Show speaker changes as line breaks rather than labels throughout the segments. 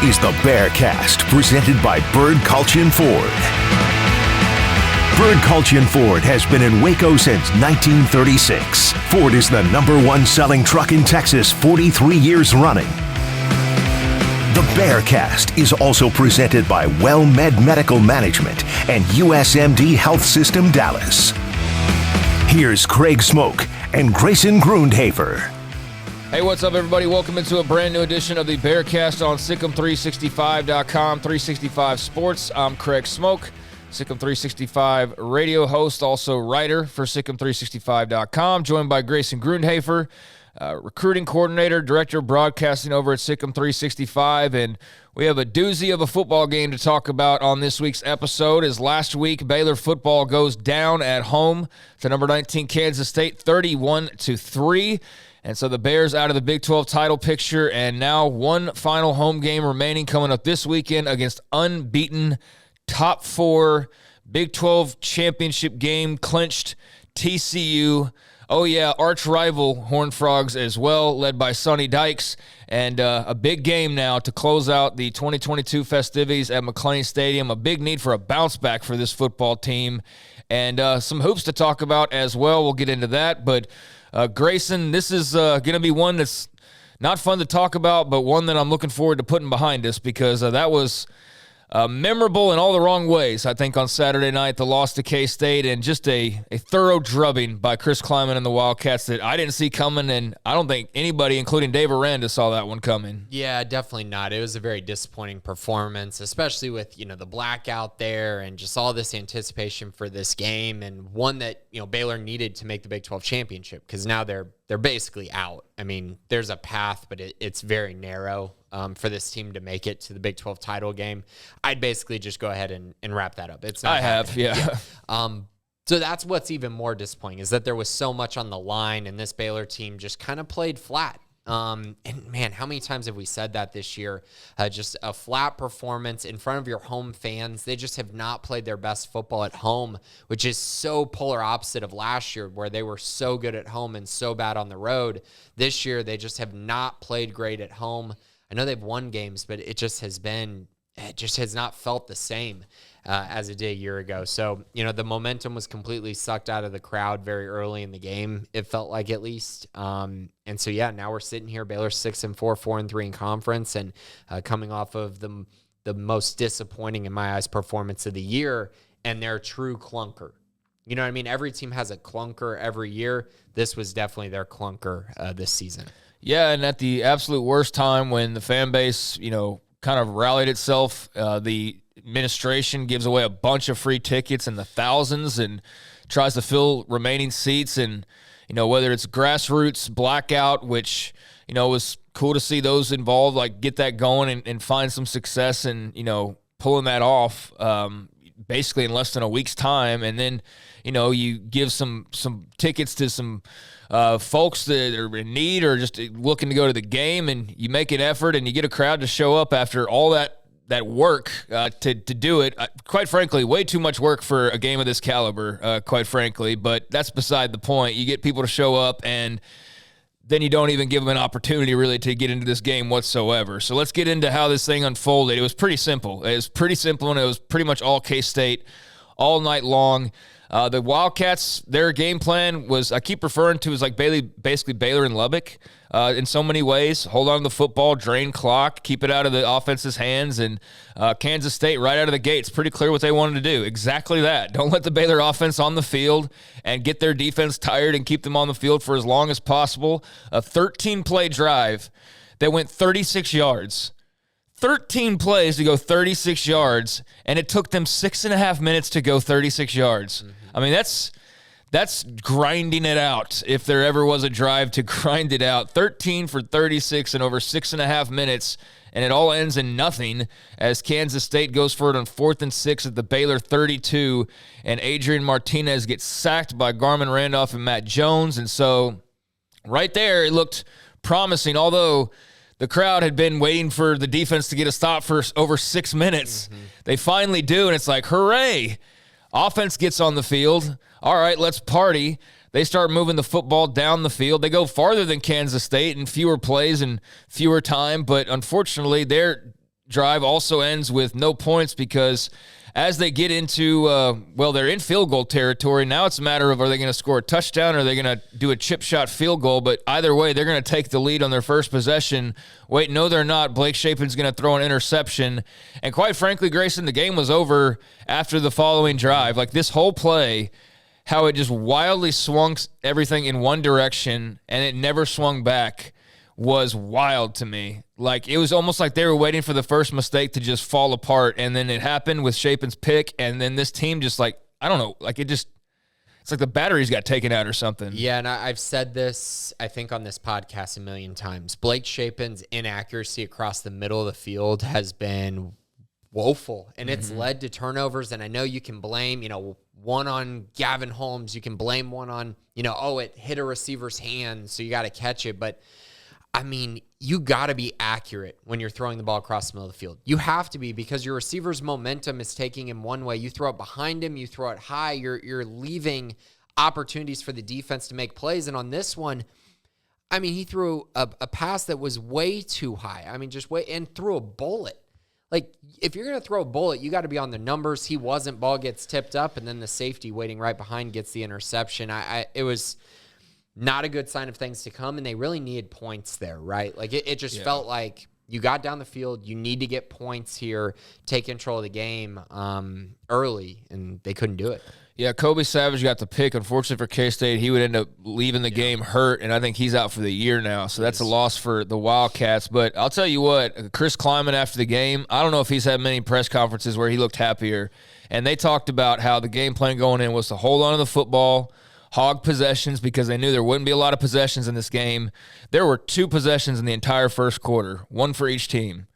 is the Bearcast, presented by Bird Culture Ford. Bird Culture Ford has been in Waco since 1936. Ford is the #1 selling truck in Texas 43 years running. The Bearcast is also presented by WellMed Medical Management and USMD Health System Dallas. Here's Craig Smoke and Grayson Grundhafer.
Hey, what's up, everybody? Welcome into a brand new edition of the Bearcast on Sic'Em365.com, 365 Sports. I'm Craig Smoke, Sic'Em365 radio host, also writer for Sic'Em365.com, joined by Grayson Grundhafer, recruiting coordinator, director of broadcasting over at Sic'Em365, and we have a doozy of a football game to talk about on this week's episode. As last week, Baylor football goes down at home to number 19 Kansas State, 31-3. And so the Bears out of the Big 12 title picture, and now one final home game remaining coming up this weekend against unbeaten top 4 Big 12 championship game clinched TCU. Oh, yeah, arch rival Horned Frogs as well, led by Sonny Dykes. And a big game now to close out the 2022 festivities at McLean Stadium. A big need for a bounce back for this football team. And some hoops to talk about as well. We'll get into that. But Grayson, this is going to be one that's not fun to talk about, but one that I'm looking forward to putting behind us because that was memorable in all the wrong ways, I think, on Saturday night, the loss to K-State, and just a thorough drubbing by Chris Klieman and the Wildcats that I didn't see coming, and I don't think anybody, including Dave Aranda, saw that one coming.
Yeah, definitely not. It was a very disappointing performance, especially with, the blackout there and just all this anticipation for this game, and one that, Baylor needed to make the Big 12 championship because now they're basically out. I mean, there's a path, but it's very narrow for this team to make it to the Big 12 title game. I'd basically just go ahead and wrap that up. It's not happening.
Yeah.
So that's what's even more disappointing is that there was so much on the line, and this Baylor team just kind of played flat. And man, how many times have we said that this year? Just a flat performance in front of your home fans. They just have not played their best football at home, which is so polar opposite of last year where they were so good at home and so bad on the road. This year, they just have not played great at home. I know they've won games, but it just has not felt the same as it did a year ago. So, the momentum was completely sucked out of the crowd very early in the game, it felt like at least. And so, yeah, now we're sitting here, Baylor 6-4, 4-3 in conference, and coming off of the most disappointing, in my eyes, performance of the year, and they're a true clunker. You know what I mean? Every team has a clunker every year. This was definitely their clunker this season. Yeah,
and at the absolute worst time when the fan base, kind of rallied itself, the administration gives away a bunch of free tickets in the thousands and tries to fill remaining seats. And, whether it's grassroots blackout, which, was cool to see those involved, like get that going and find some success and, pulling that off basically in less than a week's time. And then, you give some tickets to some folks that are in need or just looking to go to the game, and you make an effort and you get a crowd to show up after all that work to do it. Quite frankly, way too much work for a game of this caliber, quite frankly, but that's beside the point. You get people to show up, and then you don't even give them an opportunity really to get into this game whatsoever. So let's get into how this thing unfolded. It was pretty simple. And it was pretty much all K-State all night long. The Wildcats, their game plan was, I keep referring to as like basically Baylor and Lubbock in so many ways. Hold on to the football, drain clock, keep it out of the offense's hands, and Kansas State right out of the gate, it's pretty clear what they wanted to do. Exactly that. Don't let the Baylor offense on the field and get their defense tired and keep them on the field for as long as possible. A 13-play drive that went 36 yards. 13 plays to go 36 yards, and it took them 6.5 minutes to go 36 yards. Mm-hmm. I mean, that's grinding it out if there ever was a drive to grind it out. 13 for 36 in over 6.5 minutes, and it all ends in nothing as Kansas State goes for it on 4th and 6 at the Baylor 32, and Adrian Martinez gets sacked by Garmin Randolph and Matt Jones. And so right there, it looked promising, although the crowd had been waiting for the defense to get a stop for over 6 minutes. Mm-hmm. They finally do, and it's like, hooray. Offense gets on the field. All right, let's party. They start moving the football down the field. They go farther than Kansas State in fewer plays and fewer time, but unfortunately, their drive also ends with no points because as they get into, they're in field goal territory. Now it's a matter of, are they going to score a touchdown or are they going to do a chip shot field goal? But either way, they're going to take the lead on their first possession. Wait, no, they're not. Blake Shapen's going to throw an interception. And quite frankly, Grayson, the game was over after the following drive. Like this whole play, how it just wildly swung everything in one direction and it never swung back was wild to me. Like, it was almost like they were waiting for the first mistake to just fall apart, and then it happened with Shapen's pick, and then this team just, like, I don't know, like, it's like the batteries got taken out or something.
Yeah, and I've said this, I think, on this podcast a million times. Blake Shapen's inaccuracy across the middle of the field has been woeful, and it's led to turnovers, and I know you can blame, one on Gavin Holmes, you can blame one on, it hit a receiver's hand, so you got to catch it, but I mean, you got to be accurate when you're throwing the ball across the middle of the field. You have to be, because your receiver's momentum is taking him one way. You throw it behind him, you throw it high, you're leaving opportunities for the defense to make plays. And on this one, I mean, he threw a pass that was way too high. I mean, and threw a bullet. Like, if you're going to throw a bullet, you got to be on the numbers. He wasn't. Ball gets tipped up, and then the safety waiting right behind gets the interception. It was not a good sign of things to come, and they really needed points there, right? Like, it just felt like you got down the field, you need to get points here, take control of the game early, and they couldn't do it.
Yeah, Kobe Savage got the pick. Unfortunately for K-State, he would end up leaving the game hurt, and I think he's out for the year now, so that's a loss for the Wildcats. But I'll tell you what, Chris Kleiman after the game, I don't know if he's had many press conferences where he looked happier, and they talked about how the game plan going in was to hold on to the football, hog possessions, because they knew there wouldn't be a lot of possessions in this game. There were 2 possessions in the entire first quarter, 1 for each team.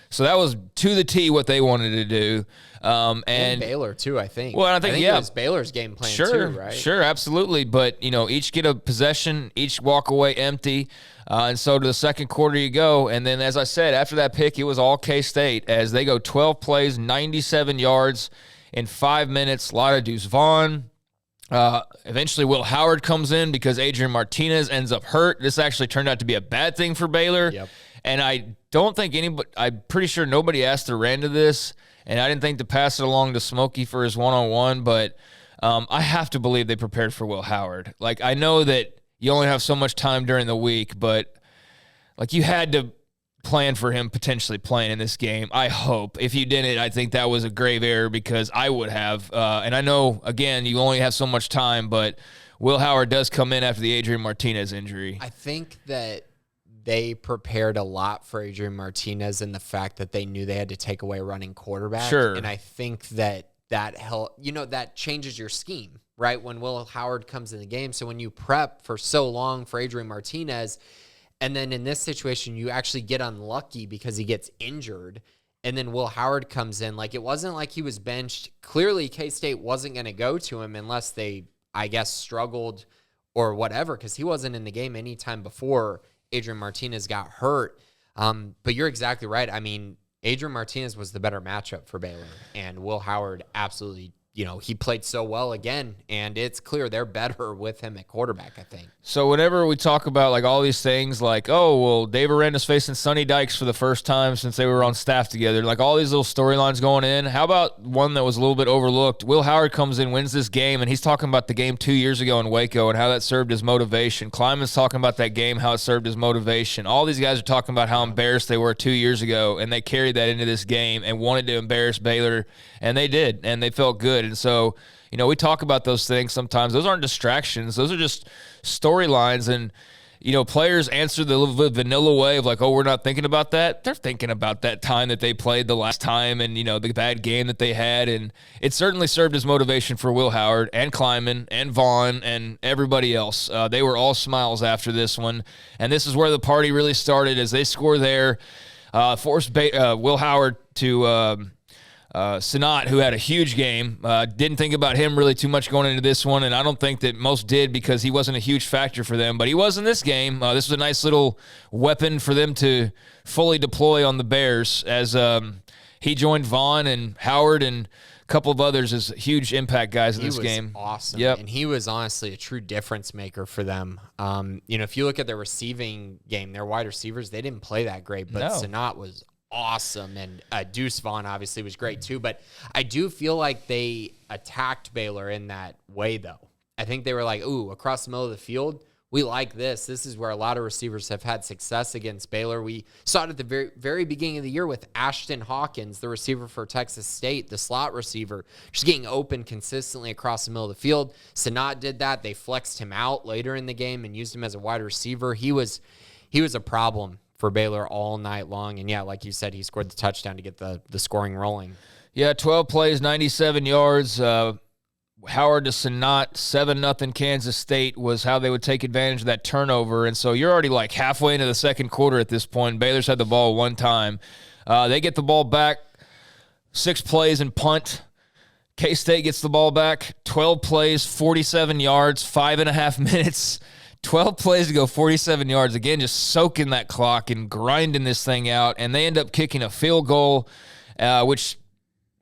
So that was to the T what they wanted to do. And
Baylor, too, I think.
Well, I think
it was Baylor's game plan, too, right?
Sure, absolutely. But, each get a possession, each walk away empty. And so to the second quarter you go. And then, as I said, after that pick, it was all K-State as they go 12 plays, 97 yards in 5 minutes. A lot of Deuce Vaughn. Eventually, Will Howard comes in because Adrian Martinez ends up hurt. This actually turned out to be a bad thing for Baylor.
Yep.
And I don't think I'm pretty sure nobody asked the Rand of this, and I didn't think to pass it along to Smokey for his one-on-one, but I have to believe they prepared for Will Howard. Like, I know that you only have so much time during the week, but, like, you had to plan for him potentially playing in this game, I hope. If you didn't, I think that was a grave error because I would have. And I know, again, you only have so much time, but Will Howard does come in after the Adrian Martinez injury.
I think that they prepared a lot for Adrian Martinez in the fact that they knew they had to take away a running quarterback.
Sure.
And I think that helped, that changes your scheme, right? When Will Howard comes in the game. So when you prep for so long for Adrian Martinez, and then in this situation, you actually get unlucky because he gets injured, and then Will Howard comes in. Like, it wasn't like he was benched. Clearly, K-State wasn't going to go to him unless they, I guess, struggled or whatever, because he wasn't in the game anytime before Adrian Martinez got hurt. But you're exactly right. I mean, Adrian Martinez was the better matchup for Baylor, and Will Howard absolutely, he played so well again, and it's clear they're better with him at quarterback, I think.
So whenever we talk about, like, all these things, like, oh, well, Dave Aranda's facing Sonny Dykes for the first time since they were on staff together, like, all these little storylines going in. How about one that was a little bit overlooked? Will Howard comes in, wins this game, and he's talking about the game 2 years ago in Waco and how that served as motivation. Kleiman's talking about that game, how it served as motivation. All these guys are talking about how embarrassed they were 2 years ago, and they carried that into this game and wanted to embarrass Baylor, and they did, and they felt good. And so, we talk about those things sometimes. Those aren't distractions. Those are just storylines. And, players answer the vanilla way of like, oh, we're not thinking about that. They're thinking about that time that they played the last time and, the bad game that they had. And it certainly served as motivation for Will Howard and Kleiman and Vaughn and everybody else. They were all smiles after this one. And this is where the party really started as they score there, forced Will Howard to Sanat, who had a huge game, didn't think about him really too much going into this one, and I don't think that most did because he wasn't a huge factor for them, but he was in this game. This was a nice little weapon for them to fully deploy on the Bears as he joined Vaughn and Howard and a couple of others as huge impact guys in this game.
He was awesome,
yep.
And he was honestly a true difference maker for them. If you look at their receiving game, their wide receivers, they didn't play that great, but Sanat was awesome. And Deuce Vaughn obviously was great too. But I do feel like they attacked Baylor in that way, though. I think they were like, ooh, across the middle of the field, we like this. This is where a lot of receivers have had success against Baylor. We saw it at the very, very beginning of the year with Ashton Hawkins, the receiver for Texas State, the slot receiver, just getting open consistently across the middle of the field. Sanat did that. They flexed him out later in the game and used him as a wide receiver. He was a problem for Baylor all night long. And yeah, like you said, he scored the touchdown to get the scoring rolling.
Yeah, 12 plays, 97 yards. Howard to Sanat, 7-0 Kansas State was how they would take advantage of that turnover. And so you're already like halfway into the second quarter at this point. Baylor's had the ball one time. They get the ball back, 6 plays and punt. K-State gets the ball back, 12 plays, 47 yards, 5.5 minutes. 12 plays to go, 47 yards. Again, just soaking that clock and grinding this thing out. And they end up kicking a field goal, which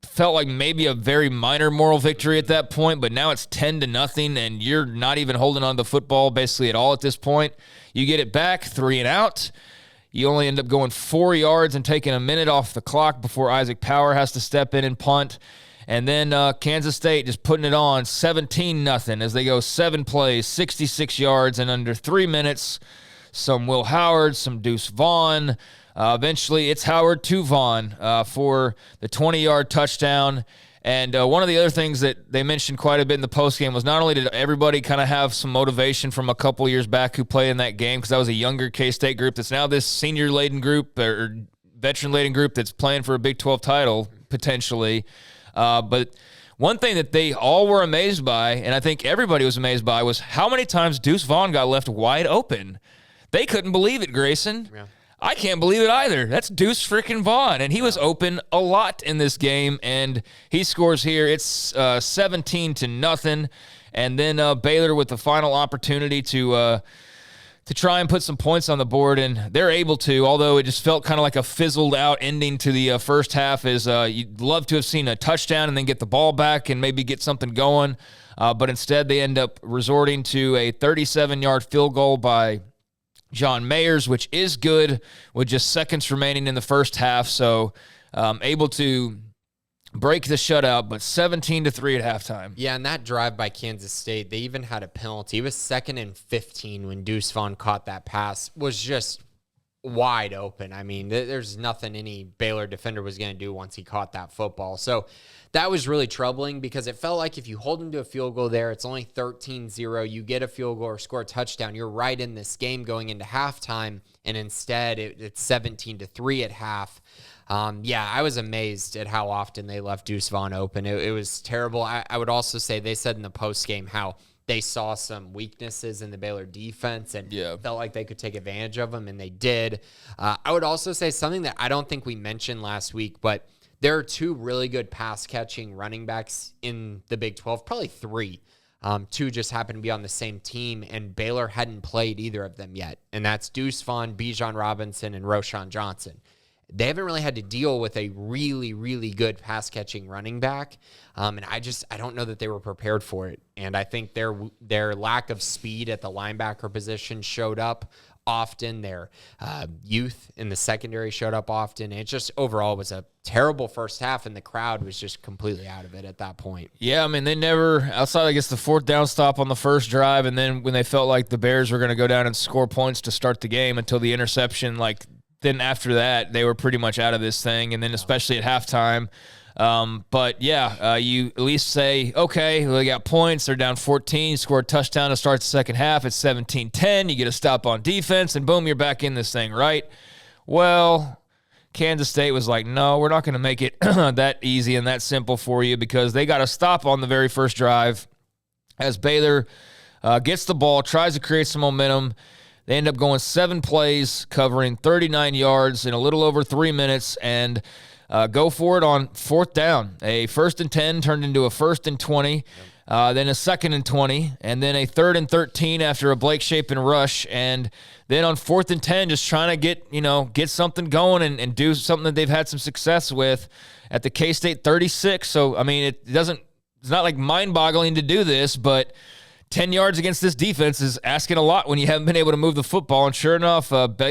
felt like maybe a very minor moral victory at that point, but now it's 10-0, and you're not even holding on to the football basically at all at this point. You get it back, 3 and out. You only end up going 4 yards and taking a minute off the clock before Isaac Power has to step in and punt. And then Kansas State just putting it on 17-0 as they go 7 plays, 66 yards in under 3 minutes. Some Will Howard, some Deuce Vaughn. Eventually, it's Howard to Vaughn for the 20-yard touchdown. And one of the other things that they mentioned quite a bit in the postgame was not only did everybody kind of have some motivation from a couple years back who played in that game, because that was a younger K-State group that's now this senior-laden group or veteran-laden group that's playing for a Big 12 title, potentially. But one thing that they all were amazed by, and I think everybody was amazed by, was how many times Deuce Vaughn got left wide open. They couldn't believe it, Grayson. Yeah. I can't believe it either. That's Deuce freaking Vaughn, and he was open a lot in this game, and he scores here. It's 17-0, and then Baylor with the final opportunity to try and put some points on the board, and they're able to, although it just felt kind of like a fizzled-out ending to the first half. Is you'd love to have seen a touchdown and then get the ball back and maybe get something going, but instead they end up resorting to a 37-yard field goal by John Mayers, which is good with just seconds remaining in the first half. So able to break the shutout, but 17-3 at halftime.
Yeah, and that drive by Kansas State, they even had a penalty. It was 2nd and 15 when Deuce Vaughn caught that pass. Was just wide open. I mean, there's nothing any Baylor defender was going to do once he caught that football. So that was really troubling because it felt like if you hold him to a field goal there, it's only 13-0. You get a field goal or score a touchdown, you're right in this game going into halftime, and instead it's 17-3 at half. Yeah, I was amazed at how often they left Deuce Vaughn open. It was terrible. I would also say they said in the postgame how they saw some weaknesses in the Baylor defense and felt like they could take advantage of them, and they did. I would also say something that I don't think we mentioned last week, but there are 2 really good pass-catching running backs in the Big 12, probably 3. 2 just happened to be on the same team, and Baylor hadn't played either of them yet, and that's Deuce Vaughn, Bijan Robinson, and Roschon Johnson. They haven't really had to deal with a really, really good pass-catching running back, and I don't know that they were prepared for it. And I think their lack of speed at the linebacker position showed up often. Their youth in the secondary showed up often. It just overall was a terrible first half, and the crowd was just completely out of it at that point.
Yeah, I mean, they never, outside, I guess, the 4th down stop on the first drive, and then when they felt like the Bears were going to go down and score points to start the game until the interception, then after that, they were pretty much out of this thing, and then especially at halftime. But yeah, you at least say, okay, they got points. They're down 14, score a touchdown to start the second half. It's 17-10. You get a stop on defense, and boom, you're back in this thing, right? Well, Kansas State was like, no, we're not going to make it that easy and that simple for you, because they got a stop on the very first drive as Baylor gets the ball, tries to create some momentum. They end up going 7 plays, covering 39 yards in a little over 3 minutes, and go for it on 4th down. A 1st and 10 turned into a 1st and 20, then a 2nd and 20, and then a 3rd and 13 after a Blake Shapen rush, and then on 4th and 10, just trying to get something going and do something that they've had some success with at the K-State 36. So, I mean, it's not like mind-boggling to do this, but 10 yards against this defense is asking a lot when you haven't been able to move the football. And sure enough,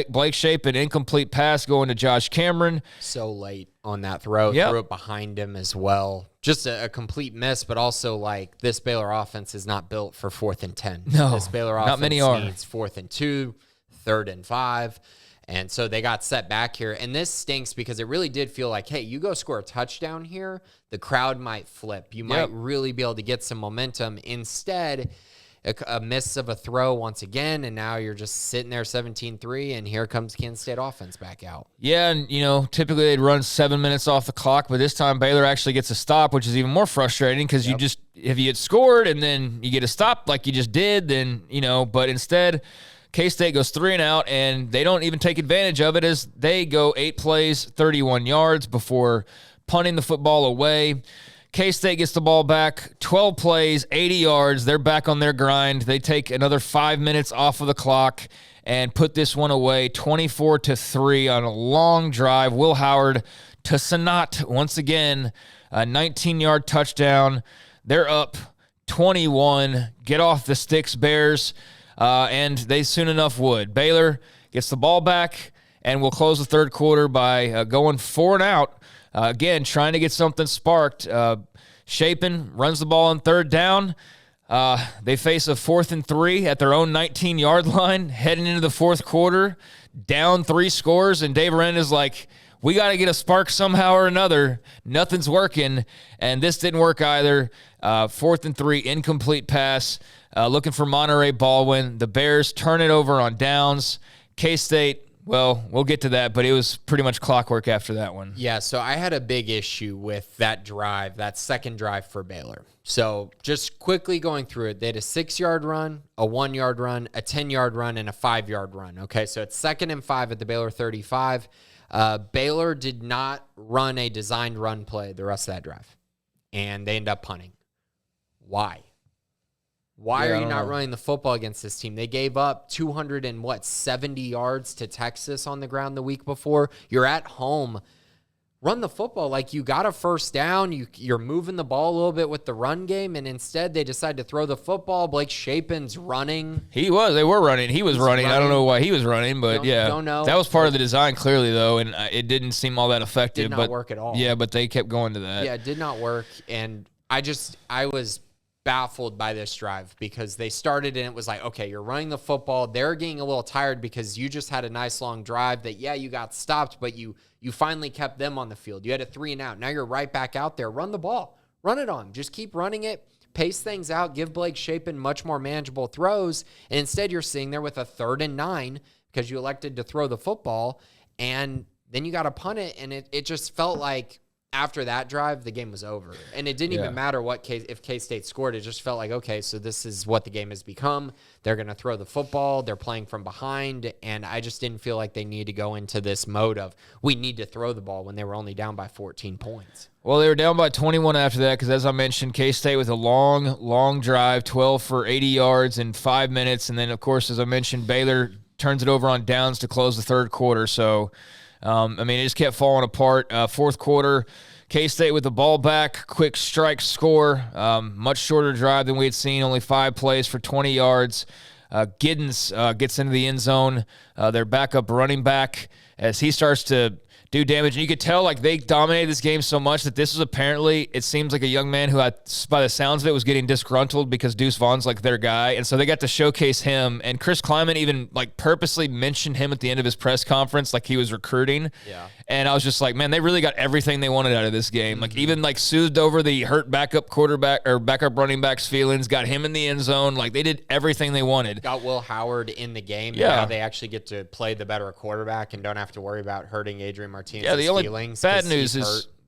Blake Shape, an incomplete pass going to Josh Cameron.
So late on that throw.
Yep.
Threw it behind him as well. Just a complete miss, but also like this Baylor offense is not built for 4th and 10.
No,
this Baylor
not
offense
many are.
needs 4th and 2, 3rd and 5. And so they got set back here. And this stinks because it really did feel like, hey, you go score a touchdown here, the crowd might flip. You might really be able to get some momentum. Instead, a miss of a throw once again, and now you're just sitting there 17-3, and here comes Kansas State offense back out.
Yeah, and, typically they'd run 7 minutes off the clock, but this time Baylor actually gets a stop, which is even more frustrating because you just, if you had scored and then you get a stop like you just did, then, but instead K-State goes 3 and out, and they don't even take advantage of it as they go 8 plays, 31 yards before punting the football away. K-State gets the ball back, 12 plays, 80 yards. They're back on their grind. They take another 5 minutes off of the clock and put this one away, 24-3 on a long drive. Will Howard to Sanat once again, a 19-yard touchdown. They're up 21. Get off the sticks, Bears. And they soon enough would. Baylor gets the ball back and will close the third quarter by going 4 and out. Again, trying to get something sparked. Shapen runs the ball on 3rd down. They face a 4th and 3 at their own 19-yard line, heading into the 4th quarter, down 3 scores, and Dave Aranda is like, we got to get a spark somehow or another. Nothing's working, and this didn't work either. 4th and 3, incomplete pass. Looking for Monterey Baldwin. The Bears turn it over on downs. K-State, well, we'll get to that, but it was pretty much clockwork after that one.
Yeah, so I had a big issue with that drive, that second drive for Baylor. So just quickly going through it, they had a 6-yard run, a 1-yard run, a 10-yard run, and a 5-yard run. Okay, so it's 2nd and 5 at the Baylor 35. Baylor did not run a designed run play the rest of that drive, and they end up punting. Why? Why are you not running the football against this team? They gave up 270 yards to Texas on the ground the week before. You're at home. Run the football. Like, you got a first down. You're moving the ball a little bit with the run game, and instead they decide to throw the football. Blake Shapen's running.
They were running. He was running. I don't know why he was running, but don't know. That was part of the design clearly, though, and it didn't seem all that effective.
Did not work at all.
Yeah, but they kept going to that.
Yeah, it did not work, and I was baffled by this drive because they started and it was like, okay, you're running the football. They're getting a little tired because you just had a nice long drive that, you got stopped, but you finally kept them on the field. You had a 3 and out. Now you're right back out there. Run the ball. Run it on. Just keep running it. Pace things out. Give Blake Shapen much more manageable throws. And instead you're sitting there with a 3rd and 9 because you elected to throw the football, and then you got to punt it, and it just felt like after that drive, the game was over. And it didn't even matter if K-State scored. It just felt like, okay, so this is what the game has become. They're going to throw the football. They're playing from behind. And I just didn't feel like they needed to go into this mode of we need to throw the ball when they were only down by 14 points.
Well, they were down by 21 after that because, as I mentioned, K-State with a long, long drive, 12 for 80 yards in 5 minutes. And then, of course, as I mentioned, Baylor turns it over on downs to close the third quarter. So, it just kept falling apart. Fourth quarter, K-State with the ball back, quick strike score, much shorter drive than we had seen, only 5 plays for 20 yards. Giddens gets into the end zone, their backup running back, as he starts to do damage. And you could tell, they dominated this game so much that this was apparently, it seems like a young man who, by the sounds of it, was getting disgruntled because Deuce Vaughn's their guy. And so they got to showcase him. And Chris Kleiman even, purposely mentioned him at the end of his press conference, he was recruiting.
Yeah.
And I was just like, man, they really got everything they wanted out of this game.
Mm-hmm.
Even soothed over the hurt backup quarterback or backup running back's feelings, got him in the end zone. They did everything they wanted.
Got Will Howard in the game.
Yeah.
Now they actually get to play the better quarterback and don't have to worry about hurting Adrian Martinez's feelings.
The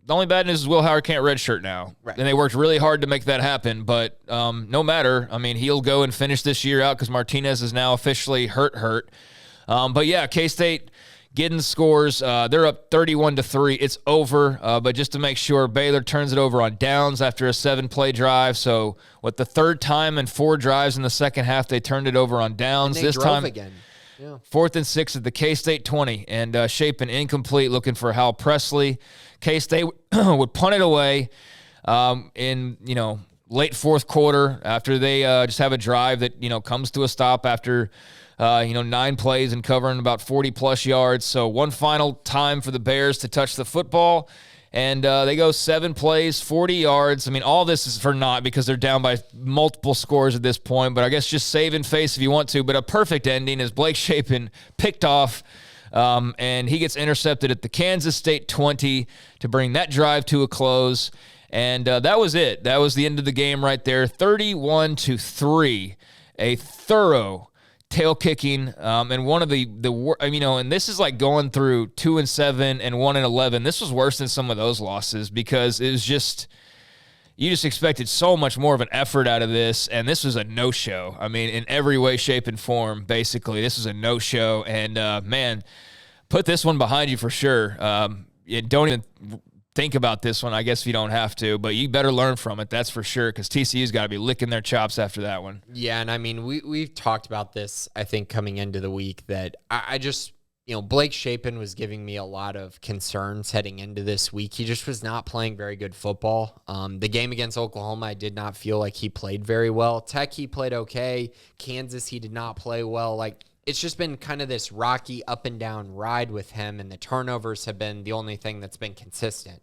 only bad news is Will Howard can't redshirt now.
Right.
And they worked really hard to make that happen. But no matter. He'll go and finish this year out because Martinez is now officially hurt. But yeah, K-State Giddens scores. They're up 31-3. It's over. But just to make sure, Baylor turns it over on downs after a 7-play drive. So with the third time in 4 drives in the second half, they turned it over on downs.
And they
this
drove
time
again. Yeah.
4th and 6 at the K-State 20, and Shapen incomplete, looking for Hal Presley. K-State would punt it away in late fourth quarter after they just have a drive that, comes to a stop after, 9 plays and covering about 40-plus yards. So one final time for the Bears to touch the football, and they go 7 plays, 40 yards. I mean, all this is for naught because they're down by multiple scores at this point, but I guess just saving face if you want to. But a perfect ending is Blake Shapen picked off, and he gets intercepted at the Kansas State 20 to bring that drive to a close. And that was it. That was the end of the game right there. 31-3, a thorough tail kicking, and one of the and this is like going through 2-7 and 1-11. This was worse than some of those losses because it was just, you just expected so much more of an effort out of this, and this was a no-show. I mean, in every way, shape, and form, basically, this was a no-show. And man, put this one behind you for sure. Don't even think about this one, I guess, if you don't have to, but you better learn from it, that's for sure, because TCU's got to be licking their chops after that one.
Yeah, and I mean, we've talked about this, I think, coming into the week, that I just, Blake Shapen was giving me a lot of concerns heading into this week. He just was not playing very good football. The game against Oklahoma, I did not feel like he played very well. Tech, he played okay. Kansas, he did not play well. Like, it's just been kind of this rocky up and down ride with him, and the turnovers have been the only thing that's been consistent.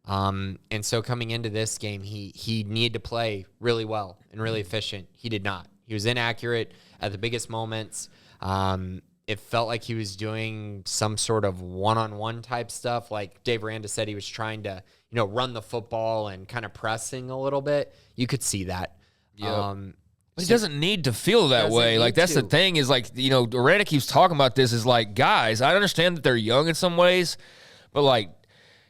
And so coming into this game, he needed to play really well and really efficient. He did not. He was inaccurate at the biggest moments. It felt like he was doing some sort of one-on-one type stuff. Like Dave Aranda said, he was trying to, run the football and kind of pressing a little bit. You could see that.
Yep. But he doesn't need to feel that way. Like, that's the thing is, like, Aranda keeps talking about this is like, guys, I understand that they're young in some ways, but like,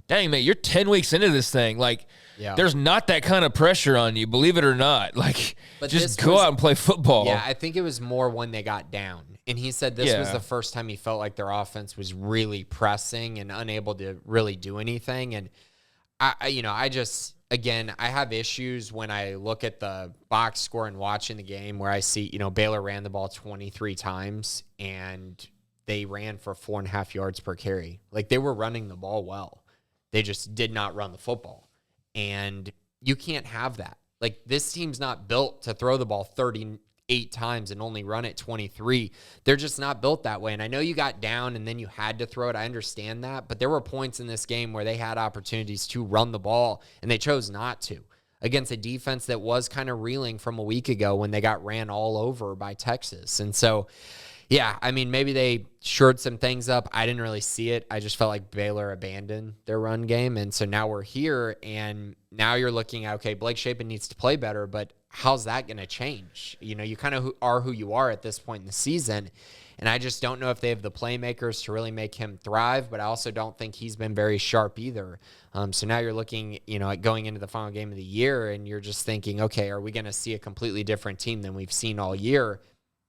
dang, man, you're 10 weeks into this thing. Like, there's not that kind of pressure on you, believe it or not. Like, but just go out and play football.
Yeah, I think it was more when they got down. And he said this was the first time he felt like their offense was really pressing and unable to really do anything. And, I just, again, I have issues when I look at the box score and watching the game where I see, Baylor ran the ball 23 times and they ran for 4.5 yards per carry. Like, they were running the ball well. They just did not run the football. And you can't have that. Like, this team's not built to throw the ball 38 times and only run it 23. They're just not built that way. And I know you got down and then you had to throw it. I understand that. But there were points in this game where they had opportunities to run the ball, and they chose not to, against a defense that was kind of reeling from a week ago when they got ran all over by Texas. And so, yeah, I mean, maybe they shored some things up. I didn't really see it. I just felt like Baylor abandoned their run game. And so now we're here, and now you're looking at, okay, Blake Shapen needs to play better, but how's that going to change? You kind of are who you are at this point in the season. And I just don't know if they have the playmakers to really make him thrive, but I also don't think he's been very sharp either. So now you're looking, at going into the final game of the year, and you're just thinking, okay, are we going to see a completely different team than we've seen all year?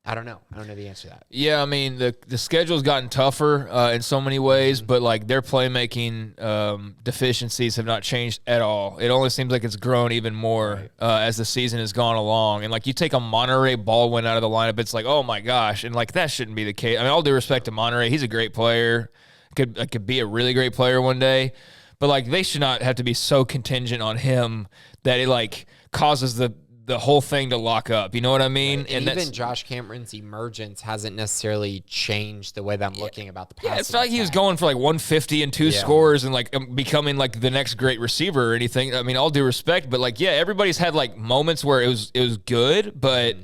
I don't know. I don't know the answer to that.
Yeah, I mean, the schedule's gotten tougher in so many ways, but, like, their playmaking deficiencies have not changed at all. It only seems like it's grown even more as the season has gone along. And, like, you take a Monterey Baldwin out of the lineup, it's like, oh, my gosh. And, like, that shouldn't be the case. I mean, all due respect to Monterey, he's a great player. Could be a really great player one day. But, like, they should not have to be so contingent on him that it, like, causes the whole thing to lock up. You know what I mean?
Right. And even Josh Cameron's emergence hasn't necessarily changed the way that I'm looking about the passing.
Yeah, it's not like he was going for like 150 and 2 scores and like becoming like the next great receiver or anything. I mean, all due respect, but like, yeah, everybody's had like moments where it was good, but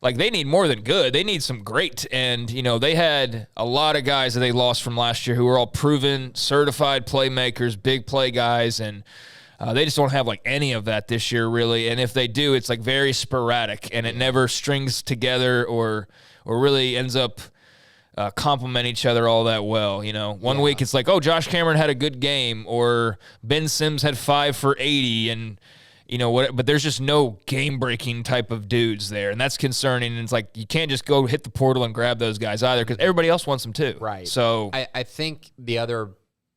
like they need more than good. They need some great. And, they had a lot of guys that they lost from last year who were all proven, certified playmakers, big play guys, and they just don't have like any of that this year, really. And if they do, it's like very sporadic, and it never strings together or really ends up complement each other all that well. One week it's like, oh, Josh Cameron had a good game, or Ben Sims had 5 for 80, and what? But there's just no game-breaking type of dudes there, and that's concerning. And it's like you can't just go hit the portal and grab those guys either, because everybody else wants them too.
Right.
So
I think the other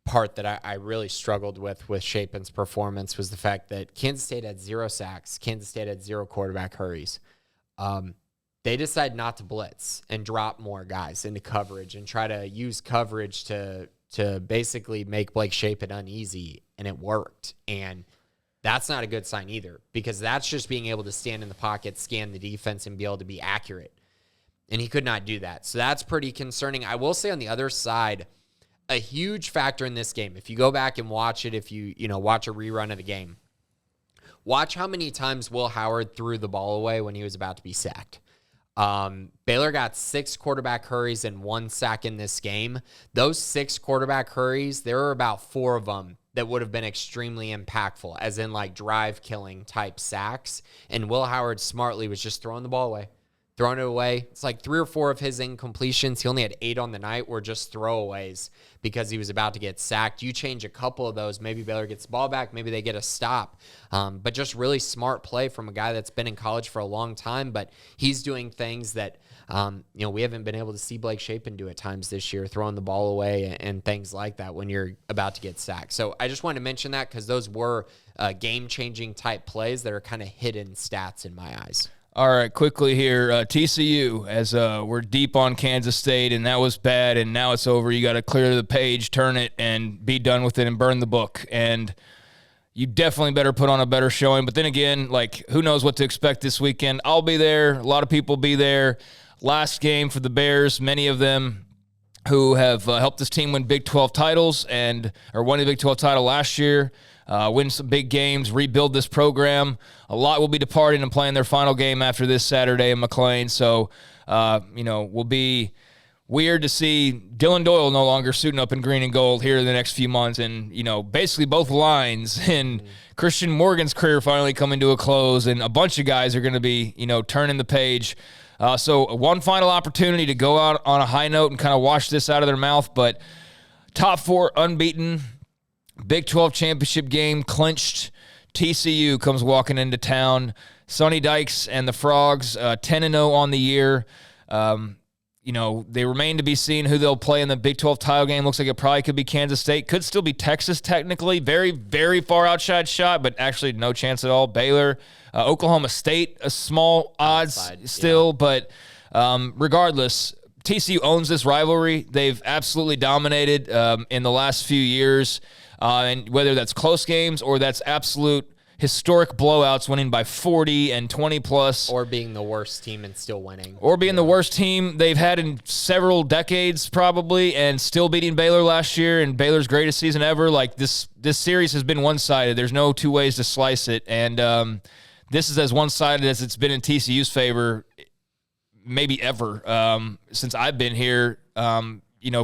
part that I really struggled with Shapen's performance was the fact that Kansas State had 0 sacks. Kansas State had 0 quarterback hurries. They decided not to blitz and drop more guys into coverage and try to use coverage to basically make Blake Shapen uneasy, and it worked. And that's not a good sign either, because that's just being able to stand in the pocket, scan the defense, and be able to be accurate. And he could not do that. So that's pretty concerning. I will say on the other side, a huge factor in this game, if you go back and watch it, if you watch a rerun of the game, watch how many times Will Howard threw the ball away when he was about to be sacked. Baylor got 6 quarterback hurries and 1 sack in this game. Those 6 quarterback hurries, there were about 4 of them that would have been extremely impactful, as in like drive-killing type sacks. And Will Howard smartly was just throwing the ball away. Throwing it away. It's like 3 or 4 of his incompletions. He only had 8 on the night were just throwaways because he was about to get sacked. You change a couple of those, maybe Baylor gets the ball back, maybe they get a stop. But just really smart play from a guy that's been in college for a long time, but he's doing things that we haven't been able to see Blake Shapen do at times this year, throwing the ball away and things like that when you're about to get sacked. So I just wanted to mention that because those were game-changing type plays that are kind of hidden stats in my eyes.
All right, quickly here, TCU, as we're deep on Kansas State, and that was bad, and now it's over. You got to clear the page, turn it, and be done with it and burn the book. And you definitely better put on a better showing. But then again, like, who knows what to expect this weekend. I'll be there. A lot of people will be there. Last game for the Bears, many of them who have helped this team win Big 12 titles or won the Big 12 title last year. Win some big games, rebuild this program. A lot will be departing and playing their final game after this Saturday in McLean. So, will be weird to see Dylan Doyle no longer suiting up in green and gold here in the next few months. And, basically both lines and Christian Morgan's career finally coming to a close. And a bunch of guys are going to be, turning the page. So one final opportunity to go out on a high note and kind of wash this out of their mouth. But top 4 unbeaten. Big 12 championship game clinched. TCU comes walking into town. Sonny Dykes and the Frogs, 10-0 on the year. They remain to be seen who they'll play in the Big 12 title game. Looks like it probably could be Kansas State. Could still be Texas, technically. Very, very far outside shot, but actually no chance at all. Baylor. Oklahoma State, a small odds still, but regardless, TCU owns this rivalry. They've absolutely dominated in the last few years. And whether that's close games or that's absolute historic blowouts, winning by 40 and 20 plus.
Or being the worst team and still winning.
Or being the worst team they've had in several decades probably, and still beating Baylor last year and Baylor's greatest season ever. Like this series has been one-sided. There's no 2 ways to slice it. And this is as one-sided as it's been in TCU's favor maybe ever since I've been here.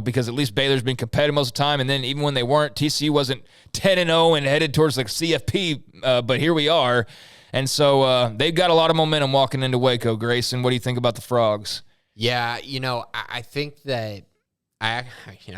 Because at least Baylor's been competitive most of the time, and then even when they weren't, TCU wasn't 10-0 and headed towards like CFP, but here we are. And so they've got a lot of momentum walking into Waco. Grayson, what do you think about the Frogs?
Yeah, I think that I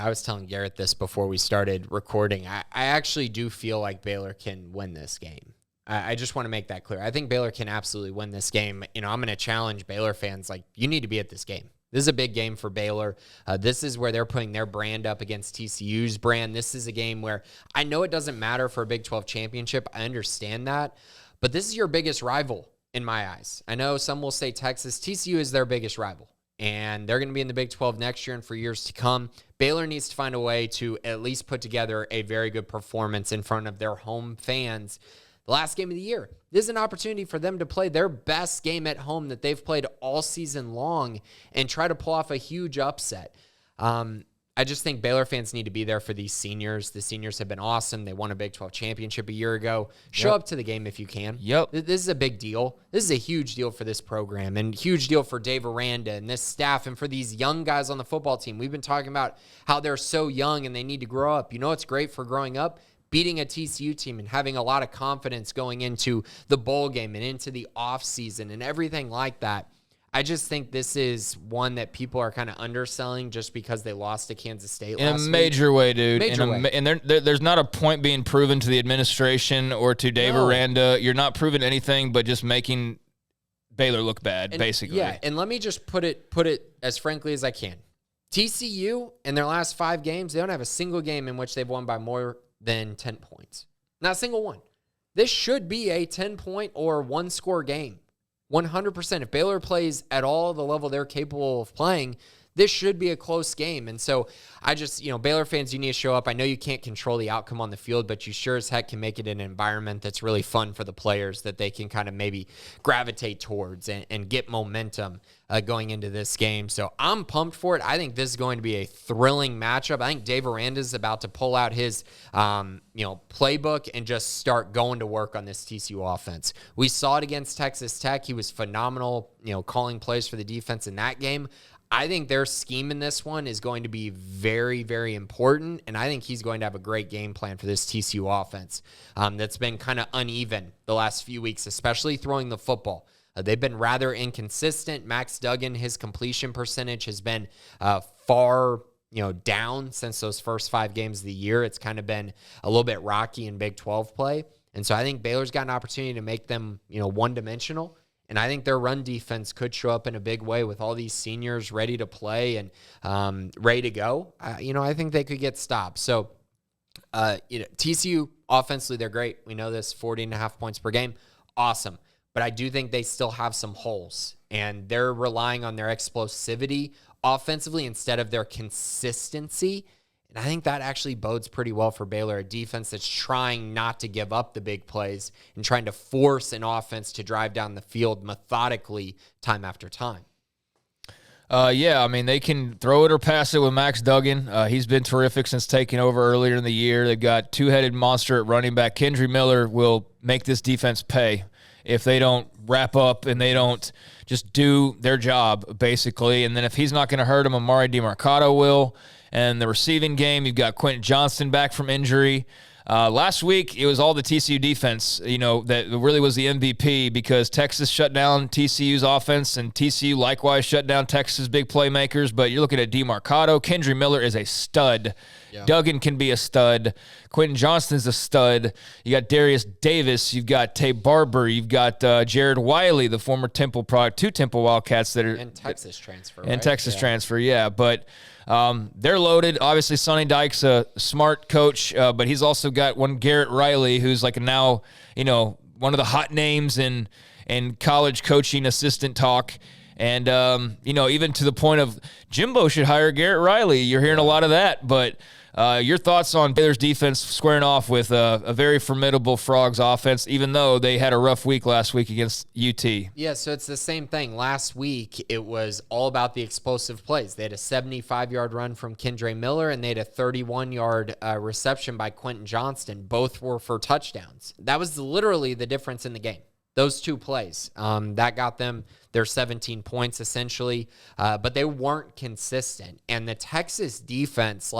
was telling Garrett this before we started recording. I actually do feel like Baylor can win this game. I just want to make that clear. I think Baylor can absolutely win this game. I'm going to challenge Baylor fans, like, you need to be at this game. This is a big game for Baylor. This is where they're putting their brand up against TCU's brand. This is a game where I know it doesn't matter for a Big 12 championship. I understand that. But this is your biggest rival in my eyes. I know some will say Texas. TCU is their biggest rival. And they're going to be in the Big 12 next year and for years to come. Baylor needs to find a way to at least put together a very good performance in front of their home fans. The last game of the year. This is an opportunity for them to play their best game at home that they've played all season long and try to pull off a huge upset. I just think Baylor fans need to be there for these seniors. The seniors have been awesome. They won a Big 12 championship a year ago. Show up to the game if you can.
Yep.
This is a big deal. This is a huge deal for this program and huge deal for Dave Aranda and this staff and for these young guys on the football team. We've been talking about how they're so young and they need to grow up. You know what's great for growing up? Beating a TCU team and having a lot of confidence going into the bowl game and into the offseason and everything like that. I just think this is one that people are kind of underselling just because they lost to Kansas State last week.
In a major way, dude.
Major way.
And there's not a point being proven to the administration or to Dave Aranda. You're not proving anything but just making Baylor look bad, basically.
Yeah, and let me just put it as frankly as I can. TCU, in their last 5 games, they don't have a single game in which they've won by more than 10 points. Not a single one. This should be a 10-point or 1-score game. 100%. If Baylor plays at all the level they're capable of playing, this should be a close game. And so I just, Baylor fans, you need to show up. I know you can't control the outcome on the field, but you sure as heck can make it an environment that's really fun for the players that they can kind of maybe gravitate towards and get momentum going into this game. So I'm pumped for it. I think this is going to be a thrilling matchup. I think Dave Aranda's about to pull out his, playbook and just start going to work on this TCU offense. We saw it against Texas Tech. He was phenomenal, calling plays for the defense in that game. I think their scheme in this one is going to be very, very important, and I think he's going to have a great game plan for this TCU offense that's been kind of uneven the last few weeks, especially throwing the football. They've been rather inconsistent. Max Duggan, his completion percentage has been far down since those first 5 games of the year. It's kind of been a little bit rocky in Big 12 play, and so I think Baylor's got an opportunity to make them one-dimensional. And I think their run defense could show up in a big way with all these seniors ready to play and ready to go. I think they could get stopped. So, TCU offensively, they're great. We know this, 40.5 points per game. Awesome. But I do think they still have some holes, and they're relying on their explosivity offensively instead of their consistency. And I think that actually bodes pretty well for Baylor, a defense that's trying not to give up the big plays and trying to force an offense to drive down the field methodically time after time.
They can throw it or pass it with Max Duggan. He's been terrific since taking over earlier in the year. They've got two-headed monster at running back. Kendry Miller will make this defense pay if they don't wrap up and they don't just do their job, basically. And then if he's not going to hurt him, Amari DeMarcado will. And the receiving game, you've got Quentin Johnston back from injury. Last week, it was all the TCU defense, that really was the MVP because Texas shut down TCU's offense and TCU likewise shut down Texas' big playmakers. But you're looking at DeMarcado. Kendry Miller is a stud. Yeah. Duggan can be a stud. Quentin Johnston's a stud. You got Darius Davis. You've got Tay Barber. You've got Jared Wiley, the former Temple product, 2 Temple Wildcats that are
and Texas transfer.
And right? Texas transfer, yeah. But they're loaded. Obviously, Sonny Dykes a smart coach, but he's also got one Garrett Riley, who's like now, one of the hot names in college coaching assistant talk. And, even to the point of Jimbo should hire Garrett Riley. You're hearing a lot of that, but your thoughts on Baylor's defense squaring off with a very formidable Frogs offense, even though they had a rough week last week against UT?
Yeah, so it's the same thing. Last week, it was all about the explosive plays. They had a 75-yard run from Kendry Miller, and they had a 31-yard reception by Quentin Johnston. Both were for touchdowns. That was literally the difference in the game. Those 2 plays. That got them their 17 points, essentially. But they weren't consistent. And the Texas defense,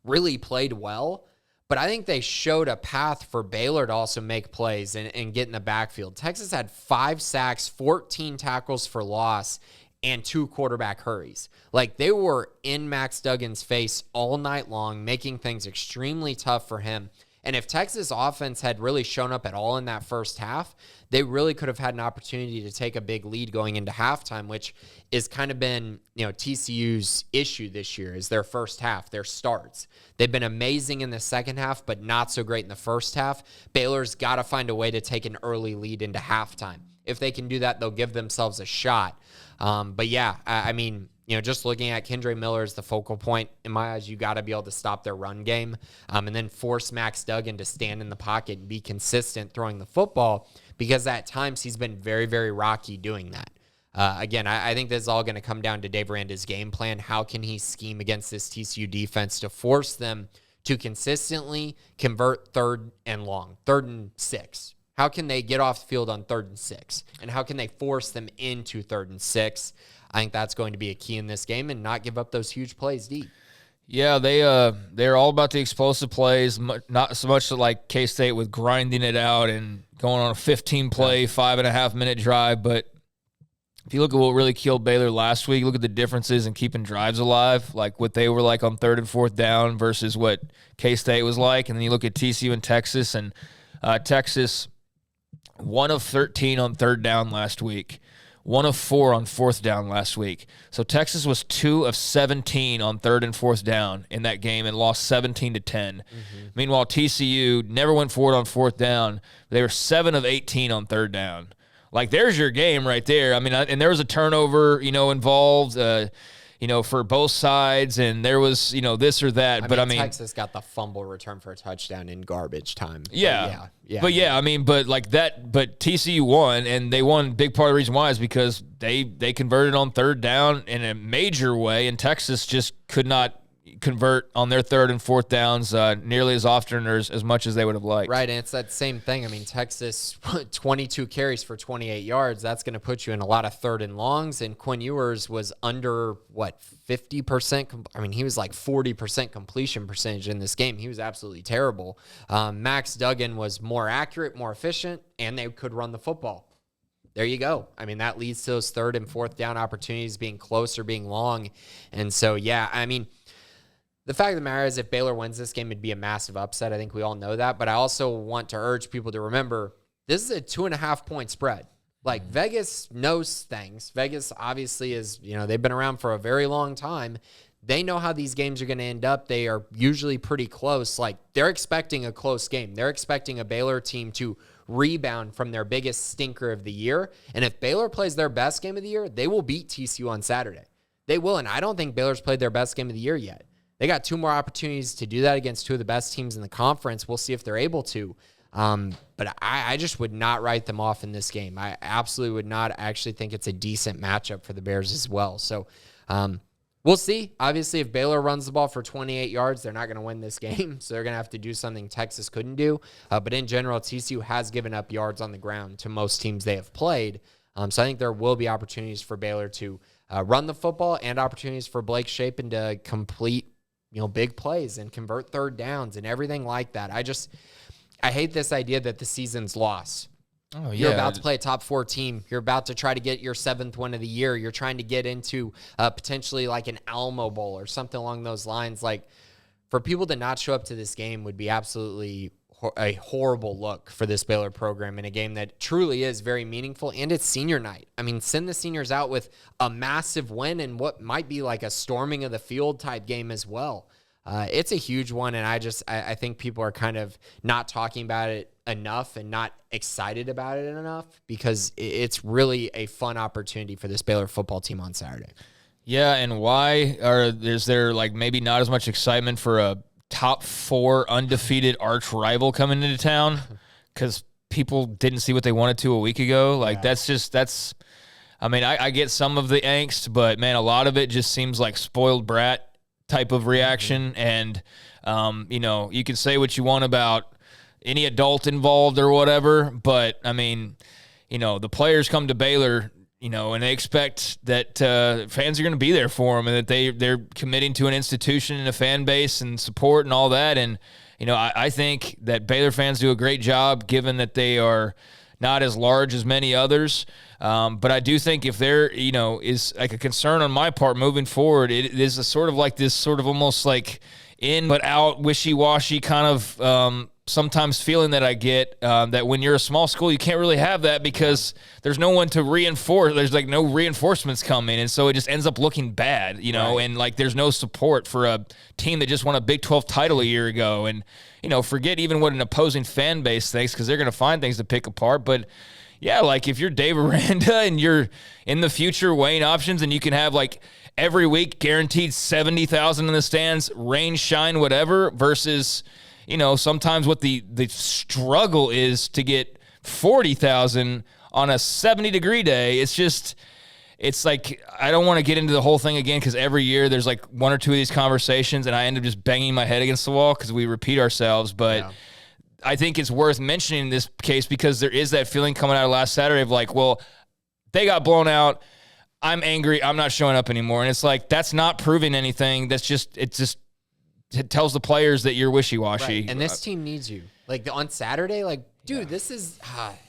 really played well, but I think they showed a path for Baylor to also make plays and get in the backfield. Texas had 5 sacks, 14 tackles for loss, and 2 quarterback hurries. They were in Max Duggan's face all night long, making things extremely tough for him. And if Texas offense had really shown up at all in that first half, they really could have had an opportunity to take a big lead going into halftime, which is kind of been, TCU's issue this year is their first half, their starts. They've been amazing in the second half, but not so great in the first half. Baylor's got to find a way to take an early lead into halftime. If they can do that, they'll give themselves a shot. Just looking at Kendry Miller as the focal point, in my eyes, you got to be able to stop their run game and then force Max Duggan to stand in the pocket and be consistent throwing the football because at times he's been very, very rocky doing that. I think this is all going to come down to Dave Aranda's game plan. How can he scheme against this TCU defense to force them to consistently convert 3rd and 6? How can they get off the field on 3rd and 6? And how can they force them into 3rd and 6? I think that's going to be a key in this game and not give up those huge plays deep.
Yeah, they're all about the explosive plays, not so much like K-State with grinding it out and going on a 15-play, 5.5-minute drive. But if you look at what really killed Baylor last week, look at the differences in keeping drives alive, like what they were like on 3rd and 4th down versus what K-State was like. And then you look at TCU and Texas, and Texas 1 of 13 on 3rd down last week. 1 of 4 on 4th down last week. So Texas was 2 of 17 on 3rd and 4th down in that game and lost 17-10. Mm-hmm. Meanwhile, TCU never went forward on 4th down. They were 7 of 18 on 3rd down. There's your game right there. And there was a turnover, involved. for both sides, and there was, this or that. But
Texas got the fumble return for a touchdown in garbage time.
Yeah. But TCU won, and they won. Big part of the reason why is because they converted on third down in a major way, and Texas just could not convert on their third and fourth downs nearly as often or as much as they would have liked.
Right, and it's that same thing. Texas, 22 carries for 28 yards. That's going to put you in a lot of third and longs, and Quinn Ewers was under, 50%? He was like 40% completion percentage in this game. He was absolutely terrible. Max Duggan was more accurate, more efficient, and they could run the football. There you go. That leads to those third and fourth down opportunities being close or being long. And so, the fact of the matter is if Baylor wins this game, it'd be a massive upset. I think we all know that. But I also want to urge people to remember this is a 2.5-point spread. Vegas knows things. Vegas obviously is, they've been around for a very long time. They know how these games are going to end up. They are usually pretty close. They're expecting a close game. They're expecting a Baylor team to rebound from their biggest stinker of the year. And if Baylor plays their best game of the year, they will beat TCU on Saturday. They will. And I don't think Baylor's played their best game of the year yet. They got 2 more opportunities to do that against 2 of the best teams in the conference. We'll see if they're able to. But I just would not write them off in this game. I absolutely would not. I actually think it's a decent matchup for the Bears as well. So we'll see. Obviously, if Baylor runs the ball for 28 yards, they're not going to win this game. So they're going to have to do something Texas couldn't do. But in general, TCU has given up yards on the ground to most teams they have played. So I think there will be opportunities for Baylor to run the football and opportunities for Blake Shapen to complete big plays and convert third downs and everything like that. I hate this idea that the season's lost.
Oh, yeah.
You're about to play a top 4 team. You're about to try to get your 7th win of the year. You're trying to get into potentially like an Alamo Bowl or something along those lines. For people to not show up to this game would be absolutely a horrible look for this Baylor program in a game that truly is very meaningful, and it's senior night. Send the seniors out with a massive win and what might be like a storming of the field type game as well. It's a huge one, and I think people are kind of not talking about it enough and not excited about it enough because it's really a fun opportunity for this Baylor football team on Saturday.
Yeah, and why is there maybe not as much excitement for a top 4 undefeated arch rival coming into town because people didn't see what they wanted to a week ago? I get some of the angst, but man, a lot of it just seems like spoiled brat type of reaction. And, you can say what you want about any adult involved or whatever, but the players come to Baylor, and they expect that fans are going to be there for them and that they're committing to an institution and a fan base and support and all that. And, I think that Baylor fans do a great job given that they are not as large as many others. But I do think if there, is like a concern on my part moving forward, it is a sort of like this sort of almost like in but out wishy-washy kind of sometimes feeling that I get that when you're a small school, you can't really have that because there's no one to reinforce. There's no reinforcements coming. And so it just ends up looking bad, right. And there's no support for a team that just won a Big 12 title a year ago. And, forget even what an opposing fan base thinks because they're going to find things to pick apart. But yeah, if you're Dave Aranda and you're in the future weighing options and you can have every week guaranteed 70,000 in the stands, rain, shine, whatever, versus sometimes what the struggle is to get 40,000 on a 70-degree day. It's I don't want to get into the whole thing again because every year there's 1 or 2 of these conversations and I end up just banging my head against the wall because we repeat ourselves. But yeah. I think it's worth mentioning in this case because there is that feeling coming out of last Saturday of well, they got blown out. I'm angry. I'm not showing up anymore. And it's that's not proving anything. It tells the players that you're wishy-washy.
Right. And this team needs you. On Saturday, dude, this is,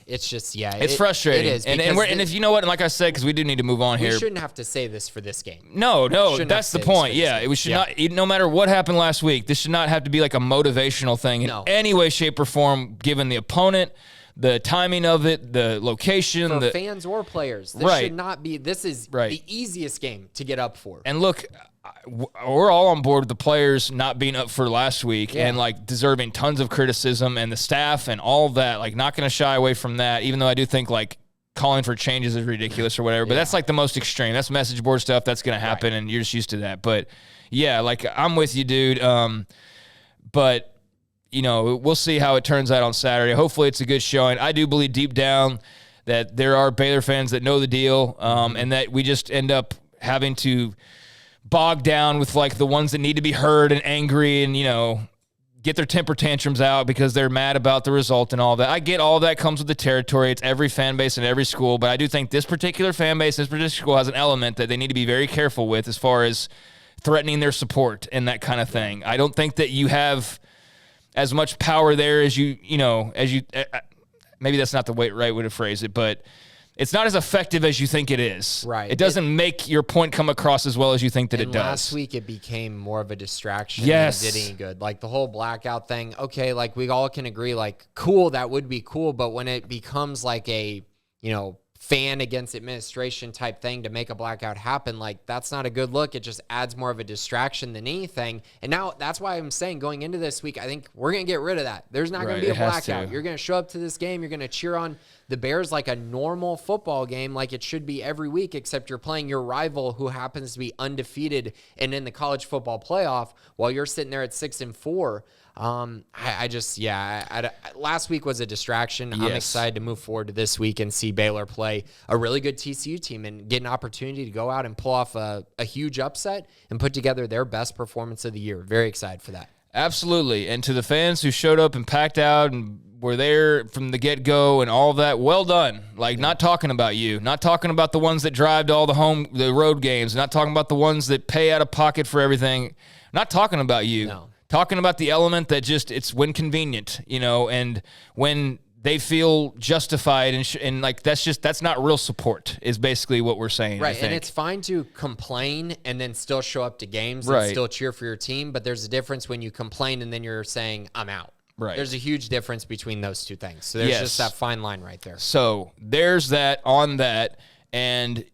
it's just,
it's frustrating. It is. And if you know what, and like I said, because we do need to move on here.
We shouldn't have to say this for this game.
No, that's the point. Yeah, it should not, no matter what happened last week, this should not have to be a motivational thing in any way, shape, or form, given the opponent, the timing of it, the location.
For fans or players. This should not be, this is the easiest game to get up for.
And look, we're all on board with the players not being up for last week and deserving tons of criticism and the staff and all of that, not going to shy away from that, even though I do think calling for changes is ridiculous or whatever, but that's like the most extreme. That's message board stuff. That's going to happen, and you're just used to that. But, yeah, like, I'm with you, dude. But, you know, we'll see how it turns out on Saturday. Hopefully it's a good showing. I do believe deep down that there are Baylor fans that know the deal, and that we just end up having to bog down with, like, the ones that need to be heard and angry and, you know, get their temper tantrums out because they're mad about the result and all that. I get all that comes with the territory. It's every fan base in every school, but I do think this particular fan base, this particular school has an element that they need to be very careful with as far as threatening their support and that kind of thing. I don't think that you have as much power there as maybe that's not the right way to phrase it, but it's not as effective as you think it is.
Right.
It doesn't make your point come across as well as you think that it does.
Last week, it became more of a distraction
yes.
than it did any good. Like, the whole blackout thing, okay, like, we all can agree, like, cool, that would be cool, but when it becomes like a, you know, fan against administration type thing to make a blackout happen, like, that's not a good look. It just adds more of a distraction than anything. And now that's why I'm saying going into this week, I think we're going to get rid of that. There's not going to be a blackout. You're going to show up to this game. You're going to cheer on the Bears like a normal football game, like it should be every week, except you're playing your rival who happens to be undefeated and in the college football playoff while you're sitting there at 6-4. Last week was a distraction. Yes. I'm excited to move forward to this week and see Baylor play a really good TCU team and get an opportunity to go out and pull off a huge upset and put together their best performance of the year. Very excited for that.
Absolutely. And to the fans who showed up and packed out and were there from the get-go and all of that, well done. Like, not talking about you, not talking about the ones that drive to all the road games, not talking about the ones that pay out of pocket for everything, not talking about you.
No.
Talking about the element that just, it's when convenient, you know, and when they feel justified and like, that's not real support is basically what we're saying.
Right. And it's fine to complain and then still show up to games and still cheer for your team. But there's a difference when you complain and then you're saying, I'm out.
Right.
There's a huge difference between those two things. So there's just that fine line right there.
So there's that on that. And,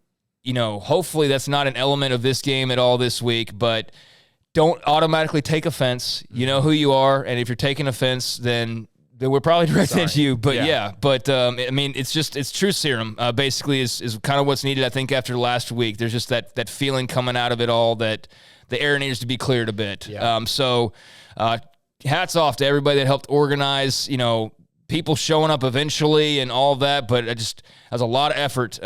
you know, hopefully that's not an element of this game at all this week, but don't automatically take offense. You know who you are, and if you're taking offense, then we're probably directed at you. But I mean, it's true serum. Basically, is kind of what's needed. I think after last week, there's just that feeling coming out of it all that the air needs to be cleared a bit. Yeah. So hats off to everybody that helped organize. You know, people showing up eventually and all of that. But it was a lot of effort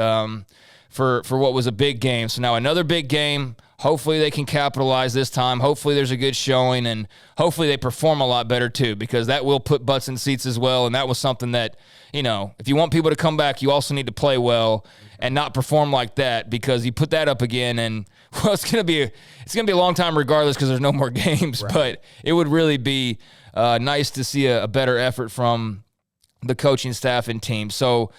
for what was a big game. So now another big game. Hopefully they can capitalize this time. Hopefully there's a good showing, and hopefully they perform a lot better too, because that will put butts in seats as well. And that was something that, you know, if you want people to come back, you also need to play well and not perform like that, because you put that up again, and well, it's gonna be a long time regardless because there's no more games. Right. But it would really be nice to see a better effort from the coaching staff and team. So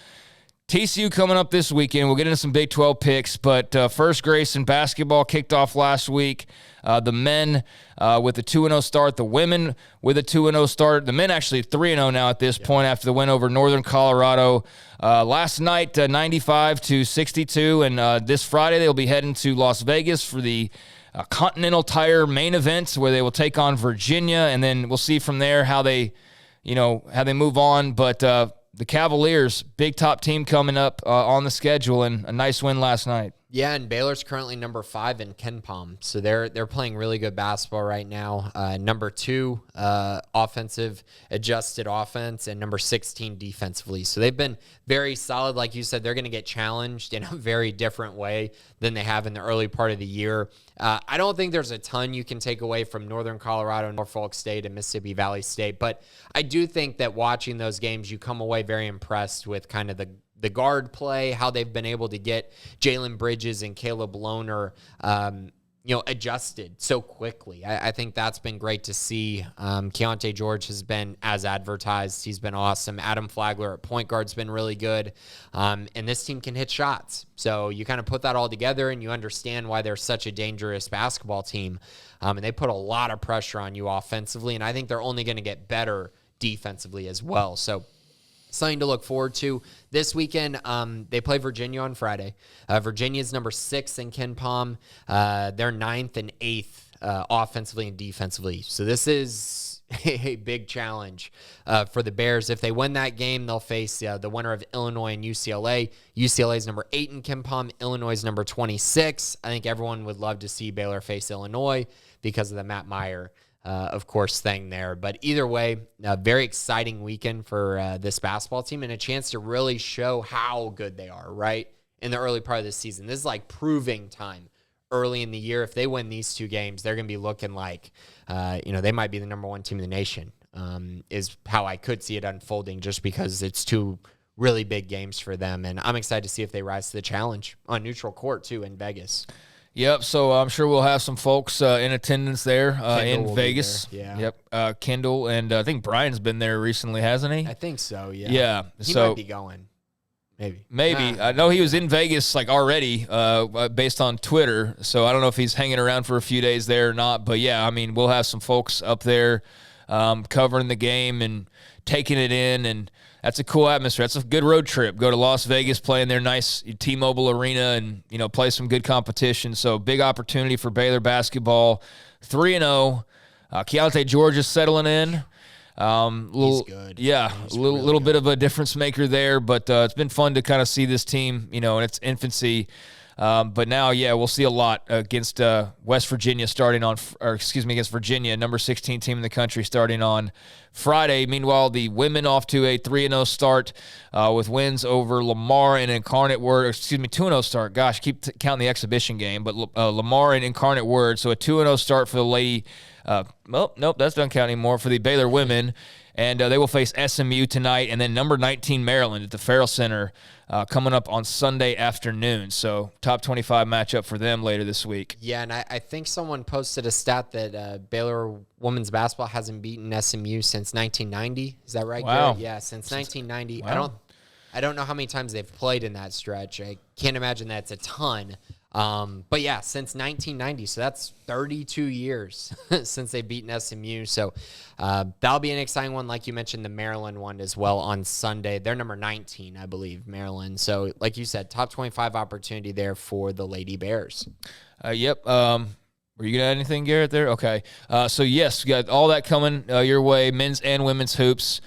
TCU coming up this weekend. We'll get into some Big 12 picks, but first, Grayson, basketball kicked off last week. The men with a 2-0 start, the women with a 2-0 start. The men actually 3-0 now at this point after the win over Northern Colorado. Last night, 95-62, and this Friday they'll be heading to Las Vegas for the Continental Tire main event, where they will take on Virginia, and then we'll see from there how they move on. But the Cavaliers, big top team coming up on the schedule, and a nice win last night.
Yeah, and Baylor's currently number 5 in KenPom, so they're playing really good basketball right now. Number 2 offensive adjusted offense, and number 16 defensively. So they've been very solid. Like you said, they're going to get challenged in a very different way than they have in the early part of the year. I don't think there's a ton you can take away from Northern Colorado, Norfolk State, and Mississippi Valley State, but I do think that watching those games, you come away very impressed with kind of the guard play, how they've been able to get Jalen Bridges and Caleb Lohner, adjusted so quickly. I think that's been great to see. Keontae George has been as advertised. He's been awesome. Adam Flagler at point guard's been really good. And this team can hit shots. So you kind of put that all together and you understand why they're such a dangerous basketball team. And they put a lot of pressure on you offensively, and I think they're only going to get better defensively as well. So something to look forward to. This weekend, they play Virginia on Friday. Virginia's number 6 in KenPom. They're 9th and 8th offensively and defensively. So this is a big challenge for the Bears. If they win that game, they'll face the winner of Illinois and UCLA. UCLA is number 8 in KenPom. Illinois is number 26. I think everyone would love to see Baylor face Illinois because of the Matt Meyer, of course, thing there. But either way, a very exciting weekend for this basketball team and a chance to really show how good they are, right, in the early part of the season. This is like proving time early in the year. If they win these 2 games, they're going to be looking like, they might be the number 1 team in the nation, is how I could see it unfolding, just because it's 2 really big games for them. And I'm excited to see if they rise to the challenge on neutral court, too, in Vegas.
Yep, so I'm sure we'll have some folks in attendance there in Vegas.
Yeah.
Yep, Kendall, and I think Brian's been there recently, hasn't he?
I think so, yeah.
Yeah.
He might be going. Maybe.
I know he was in Vegas already based on Twitter, so I don't know if he's hanging around for a few days there or not. But, yeah, I mean, we'll have some folks up there covering the game and taking it in, and that's a cool atmosphere. That's a good road trip. Go to Las Vegas, play in their nice T-Mobile Arena, and, play some good competition. So, big opportunity for Baylor basketball. 3-0. Keontae George is settling in.
He's good.
Yeah,
He's
a little
really
bit of a difference maker there, but it's been fun to kind of see this team, in its infancy. But now, we'll see a lot against West Virginia against Virginia, number 16 team in the country, starting on Friday. Meanwhile, the women off to a 3-0 start with wins over Lamar and Incarnate Word. 2-0 start. Gosh, keep counting the exhibition game, but Lamar and Incarnate Word. So a 2-0 start for the lady. Nope, that's not counting anymore for the Baylor women. And they will face SMU tonight, and then number 19 Maryland at the Farrell Center coming up on Sunday afternoon. So top 25 matchup for them later this week.
Yeah, and I think someone posted a stat that Baylor women's basketball hasn't beaten SMU since 1990. Is that right,
Wow.
Garrett? Yeah, since 1990.
Wow.
I don't know how many times they've played in that stretch. I can't imagine that's a ton. But yeah, since 1990, so that's 32 years since they've beaten SMU. So that'll be an exciting one. Like you mentioned, the Maryland one as well on Sunday. They're number 19, I believe, Maryland. So like you said, top 25 opportunity there for the Lady Bears.
Yep. Were you going to add anything, Garrett, there? Okay. So yes, we got all that coming your way, men's and women's hoops.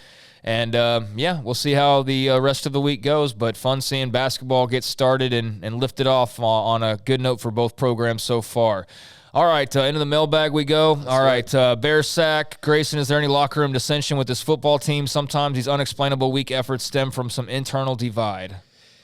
And, we'll see how the rest of the week goes, but fun seeing basketball get started and lifted off on a good note for both programs so far. All right, into the mailbag we go. All right, Bear Sack. Grayson, is there any locker room dissension with this football team? Sometimes these unexplainable weak efforts stem from some internal divide.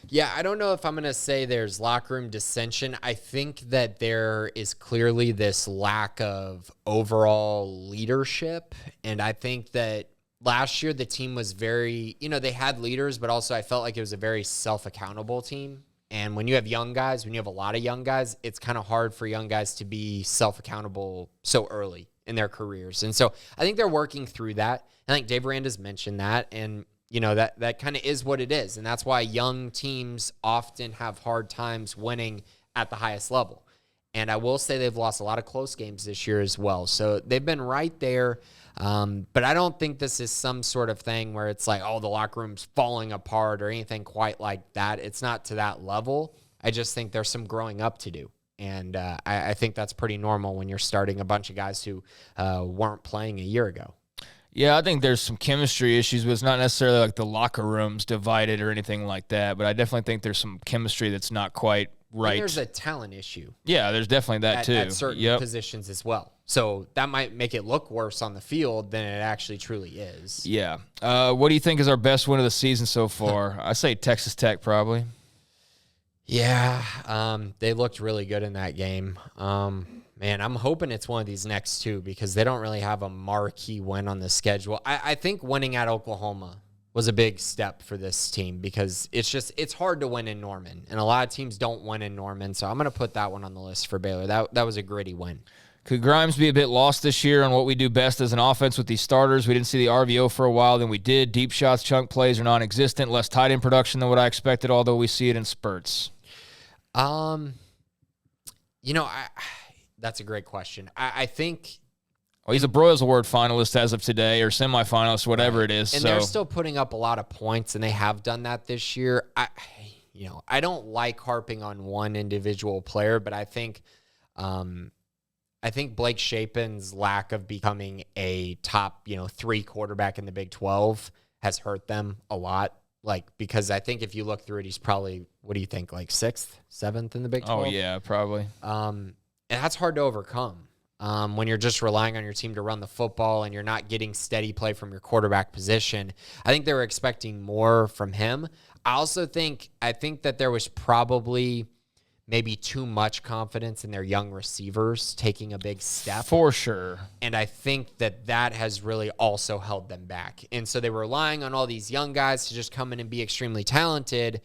Yeah, I don't know if I'm going to say there's locker room dissension. I think that there is clearly this lack of overall leadership, and I think that last year, the team was very, they had leaders, but also I felt like it was a very self-accountable team. And when you have young guys, when you have a lot of young guys, it's kind of hard for young guys to be self-accountable so early in their careers. And so I think they're working through that. I think Dave Aranda's mentioned that. And, that kind of is what it is. And that's why young teams often have hard times winning at the highest level. And I will say they've lost a lot of close games this year as well. So they've been right there. But I don't think this is some sort of thing where it's like, the locker room's falling apart or anything quite like that. It's not to that level. I just think there's some growing up to do. And I think that's pretty normal when you're starting a bunch of guys who weren't playing a year ago.
Yeah, I think there's some chemistry issues, but it's not necessarily like the locker room's divided or anything like that. But I definitely think there's some chemistry that's not quite right.
And there's a talent issue.
Yeah, there's definitely that too.
At certain positions as well. So that might make it look worse on the field than it actually truly is.
Yeah. What do you think is our best win of the season so far? I say Texas Tech probably.
Yeah, they looked really good in that game. Man, I'm hoping it's one of these next two because they don't really have a marquee win on the schedule. I think winning at Oklahoma was a big step for this team because it's hard to win in Norman, and a lot of teams don't win in Norman, so I'm going to put that one on the list for Baylor. That was a gritty win.
Could Grimes be a bit lost this year on what we do best as an offense with these starters? We didn't see the RVO for a while, then we did. Deep shots, chunk plays are non-existent, less tight end production than what I expected, although we see it in spurts. That's a great question. I think... Well, he's a Broyles Award finalist as of today, or semifinalist, whatever it is.
And they're still putting up a lot of points, and they have done that this year. I don't like harping on one individual player, but I think I think Blake Shapen's lack of becoming a top, 3 quarterback in the Big 12 has hurt them a lot. Because I think if you look through it, he's probably, what do you think, 6th, 7th in the Big 12?
Oh, yeah, probably.
And that's hard to overcome when you're just relying on your team to run the football and you're not getting steady play from your quarterback position. I think they were expecting more from him. I think that there was probably maybe too much confidence in their young receivers taking a big step.
For sure.
And I think that has really also held them back. And so they were relying on all these young guys to just come in and be extremely talented.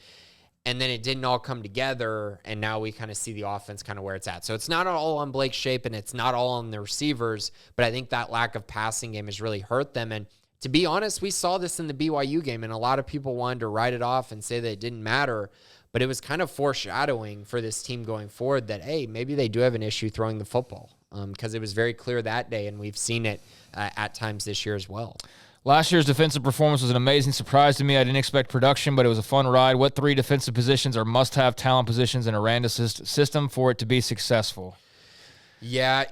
And then it didn't all come together. And now we kind of see the offense kind of where it's at. So it's not all on Blake Shapen. It's not all on the receivers. But I think that lack of passing game has really hurt them. And to be honest, we saw this in the BYU game. And a lot of people wanted to write it off and say that it didn't matter. But it was kind of foreshadowing for this team going forward that, hey, maybe they do have an issue throwing the football because it was very clear that day, and we've seen it at times this year as well.
Last year's defensive performance was an amazing surprise to me. I didn't expect production, but it was a fun ride. What 3 defensive positions are must-have talent positions in a Randa system for it to be successful?
Yeah,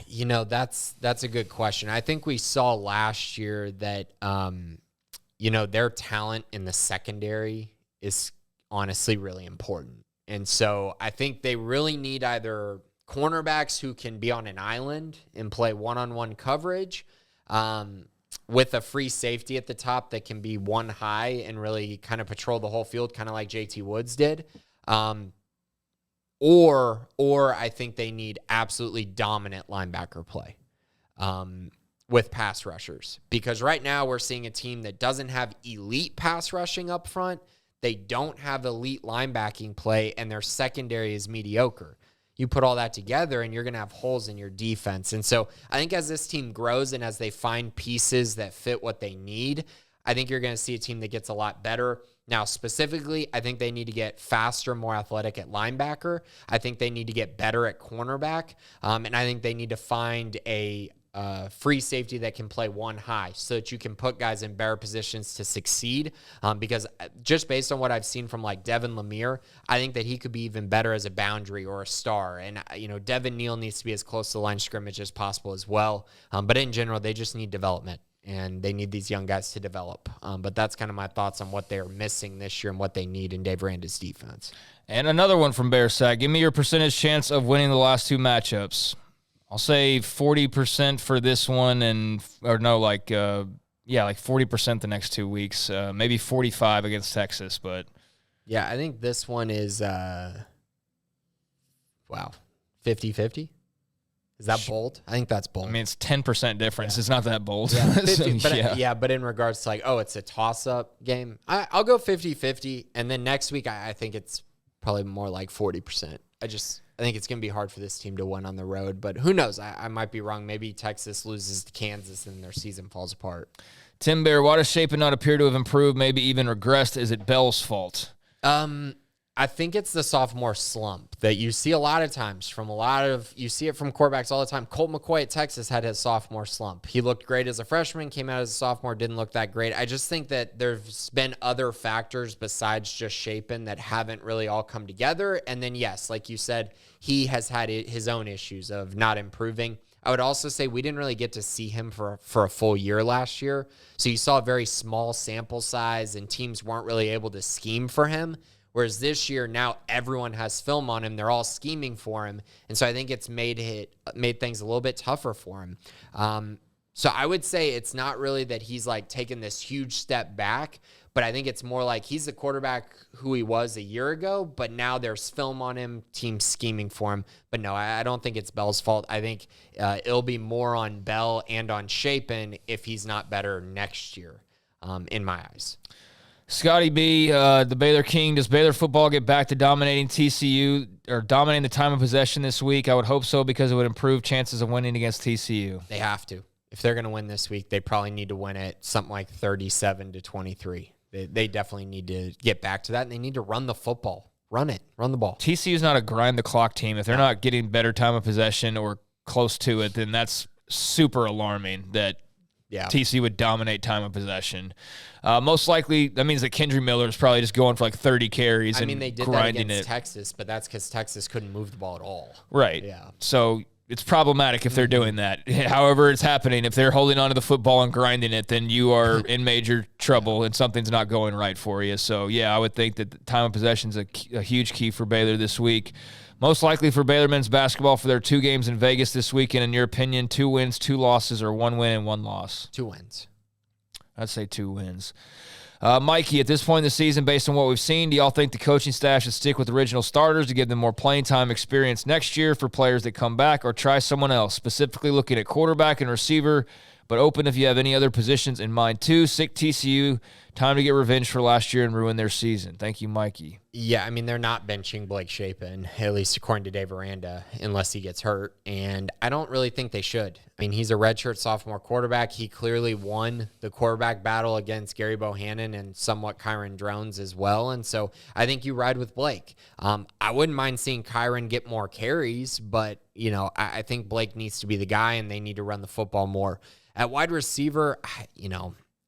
that's a good question. I think we saw last year that, their talent in the secondary is honestly really important. And so I think they really need either cornerbacks who can be on an island and play one-on-one coverage with a free safety at the top that can be one high and really kind of patrol the whole field, kind of like JT Woods did. Or I think they need absolutely dominant linebacker play with pass rushers. Because right now we're seeing a team that doesn't have elite pass rushing up front. They don't have elite linebacking play, and their secondary is mediocre. You put all that together, and you're going to have holes in your defense. And so I think as this team grows and as they find pieces that fit what they need, I think you're going to see a team that gets a lot better. Now, specifically, I think they need to get faster, more athletic at linebacker. I think they need to get better at cornerback. And I think they need to find a free safety that can play one high so that you can put guys in better positions to succeed. Because just based on what I've seen from Devin Lemire, I think that he could be even better as a boundary or a star. And, Devin Neal needs to be as close to the line of scrimmage as possible as well. But in general, they just need development and they need these young guys to develop. But that's kind of my thoughts on what they're missing this year and what they need in Dave Aranda's defense. And
another one from Bear Sack. Give me your percentage chance of winning the last 2 matchups. I'll say 40% for this one like 40% the next 2 weeks. Maybe 45 against Texas, but.
Yeah, I think this one is, 50-50. Is that bold? I think that's bold.
I mean, it's 10% difference. Yeah. It's not that bold.
Yeah, 50, but in regards to it's a toss-up game, I'll go 50-50, and then next week I think it's probably more like 40%. I think it's going to be hard for this team to win on the road, but who knows? I might be wrong. Maybe Texas loses to Kansas and their season falls apart.
Tim Bear, why does Shapen not appear to have improved, maybe even regressed? Is it Bell's fault?
I think it's the sophomore slump that you see a lot of times you see it from quarterbacks all the time. Colt McCoy at Texas had his sophomore slump. He looked great as a freshman, came out as a sophomore, didn't look that great. I just think that there's been other factors besides just Shapen that haven't really all come together. And then, yes, like you said, he has had his own issues of not improving. I would also say we didn't really get to see him for a full year last year. So you saw a very small sample size and teams weren't really able to scheme for him. Whereas this year, now everyone has film on him. They're all scheming for him. And so I think it's made things a little bit tougher for him. So I would say it's not really that he's taken this huge step back, but I think it's more like he's the quarterback who he was a year ago, but now there's film on him, teams scheming for him. But no, I don't think it's Bell's fault. I think it'll be more on Bell and on Shapen if he's not better next year, in my eyes.
Scotty B, the Baylor King, does Baylor football get back to dominating TCU or dominating the time of possession this week? I would hope so because it would improve chances of winning against TCU.
They have to. If they're going to win this week, they probably need to win it something like 37-23. They definitely need to get back to that, and they need to run the football. Run the ball.
TCU's not a grind-the-clock team. If they're not getting better time of possession or close to it, then that's super alarming that TCU would dominate time of possession. Most likely, that means that Kendry Miller is probably just going for 30 carries and
they did
grinding
that against
it.
Texas, but that's because Texas couldn't move the ball at all.
Right.
Yeah.
So it's problematic if they're doing that. However it's happening, if they're holding onto the football and grinding it, then you are in major trouble and something's not going right for you. So, yeah, I would think that the time of possession is a huge key for Baylor this week. Most likely for Baylor men's basketball for their 2 games in Vegas this weekend, in your opinion, 2 wins, 2 losses, or 1 win and 1 loss?
2 wins.
I'd say 2 wins. Mikey, at this point in the season, based on what we've seen, do y'all think the coaching staff should stick with original starters to give them more playing time experience next year for players that come back, or try someone else, specifically looking at quarterback and receiver, but open if you have any other positions in mind too? Sick TCU, time to get revenge for last year and ruin their season. Thank you, Mikey.
Yeah, I mean, they're not benching Blake Shapen, at least according to Dave Aranda, unless he gets hurt. And I don't really think they should. I mean, he's a redshirt sophomore quarterback. He clearly won the quarterback battle against Gary Bohannon and somewhat Kyron Drones as well. And so I think you ride with Blake. I wouldn't mind seeing Kyron get more carries, but, I think Blake needs to be the guy, and they need to run the football more. At wide receiver,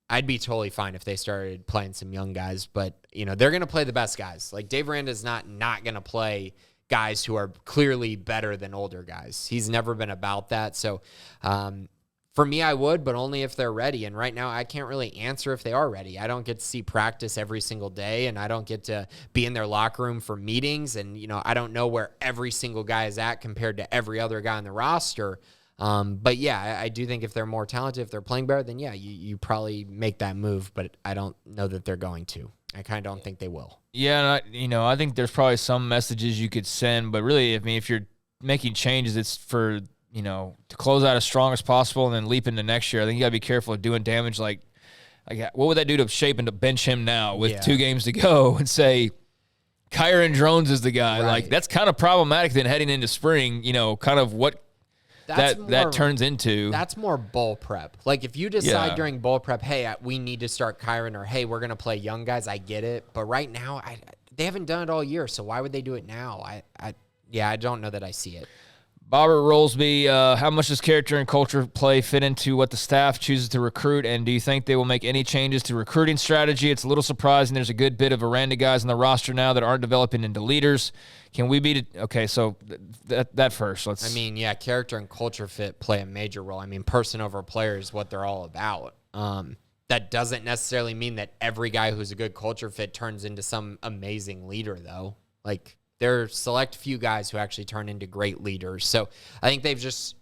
I'd be totally fine if they started playing some young guys, but, they're going to play the best guys. Like, Dave Aranda's not going to play guys who are clearly better than older guys. He's never been about that. So, for me, I would, but only if they're ready. And right now, I can't really answer if they are ready. I don't get to see practice every single day, and I don't get to be in their locker room for meetings. And, I don't know where every single guy is at compared to every other guy on the roster. But yeah, I do think if they're more talented, if they're playing better, then yeah, you probably make that move, but I don't know that they're going to. I kind of don't think they will.
Yeah, and I think there's probably some messages you could send, but really, I mean, if you're making changes, it's for, to close out as strong as possible and then leap into next year. I think you got to be careful of doing damage like what would that do to Shapen to bench him now with 2 games to go and say Kyron Drones is the guy? Right. Like, that's kind of problematic then heading into spring, kind of what that turns into. That's
more bowl prep. Like, if you decide during bowl prep, hey, we need to start Kyron, or hey, we're going to play young guys, I get it. But right now, they haven't done it all year, so why would they do it now? I don't know that I see it.
Robert Rollsby, how much does character and culture play fit into what the staff chooses to recruit, and do you think they will make any changes to recruiting strategy? It's a little surprising. There's a good bit of Aranda guys on the roster now that aren't developing into leaders. Can we beat it? Okay, so that first.
Character and culture fit play a major role. I mean, person over player is what they're all about. That doesn't necessarily mean that every guy who's a good culture fit turns into some amazing leader, though. Like, there are select few guys who actually turn into great leaders. So I think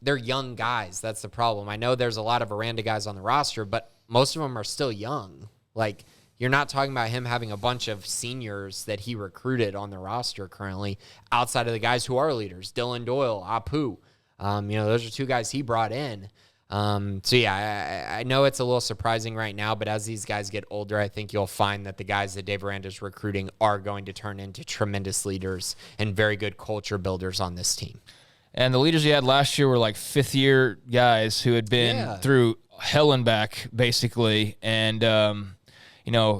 they're young guys. That's the problem. I know there's a lot of Aranda guys on the roster, but most of them are still young. Like, you're not talking about him having a bunch of seniors that he recruited on the roster currently outside of the guys who are leaders. Dylan Doyle, Apu. Those are 2 guys he brought in. I know it's a little surprising right now, but as these guys get older, I think you'll find that the guys that Dave Aranda's recruiting are going to turn into tremendous leaders and very good culture builders on this team.
And the leaders he had last year were like 5th-year guys who had been through hell and back, basically. And,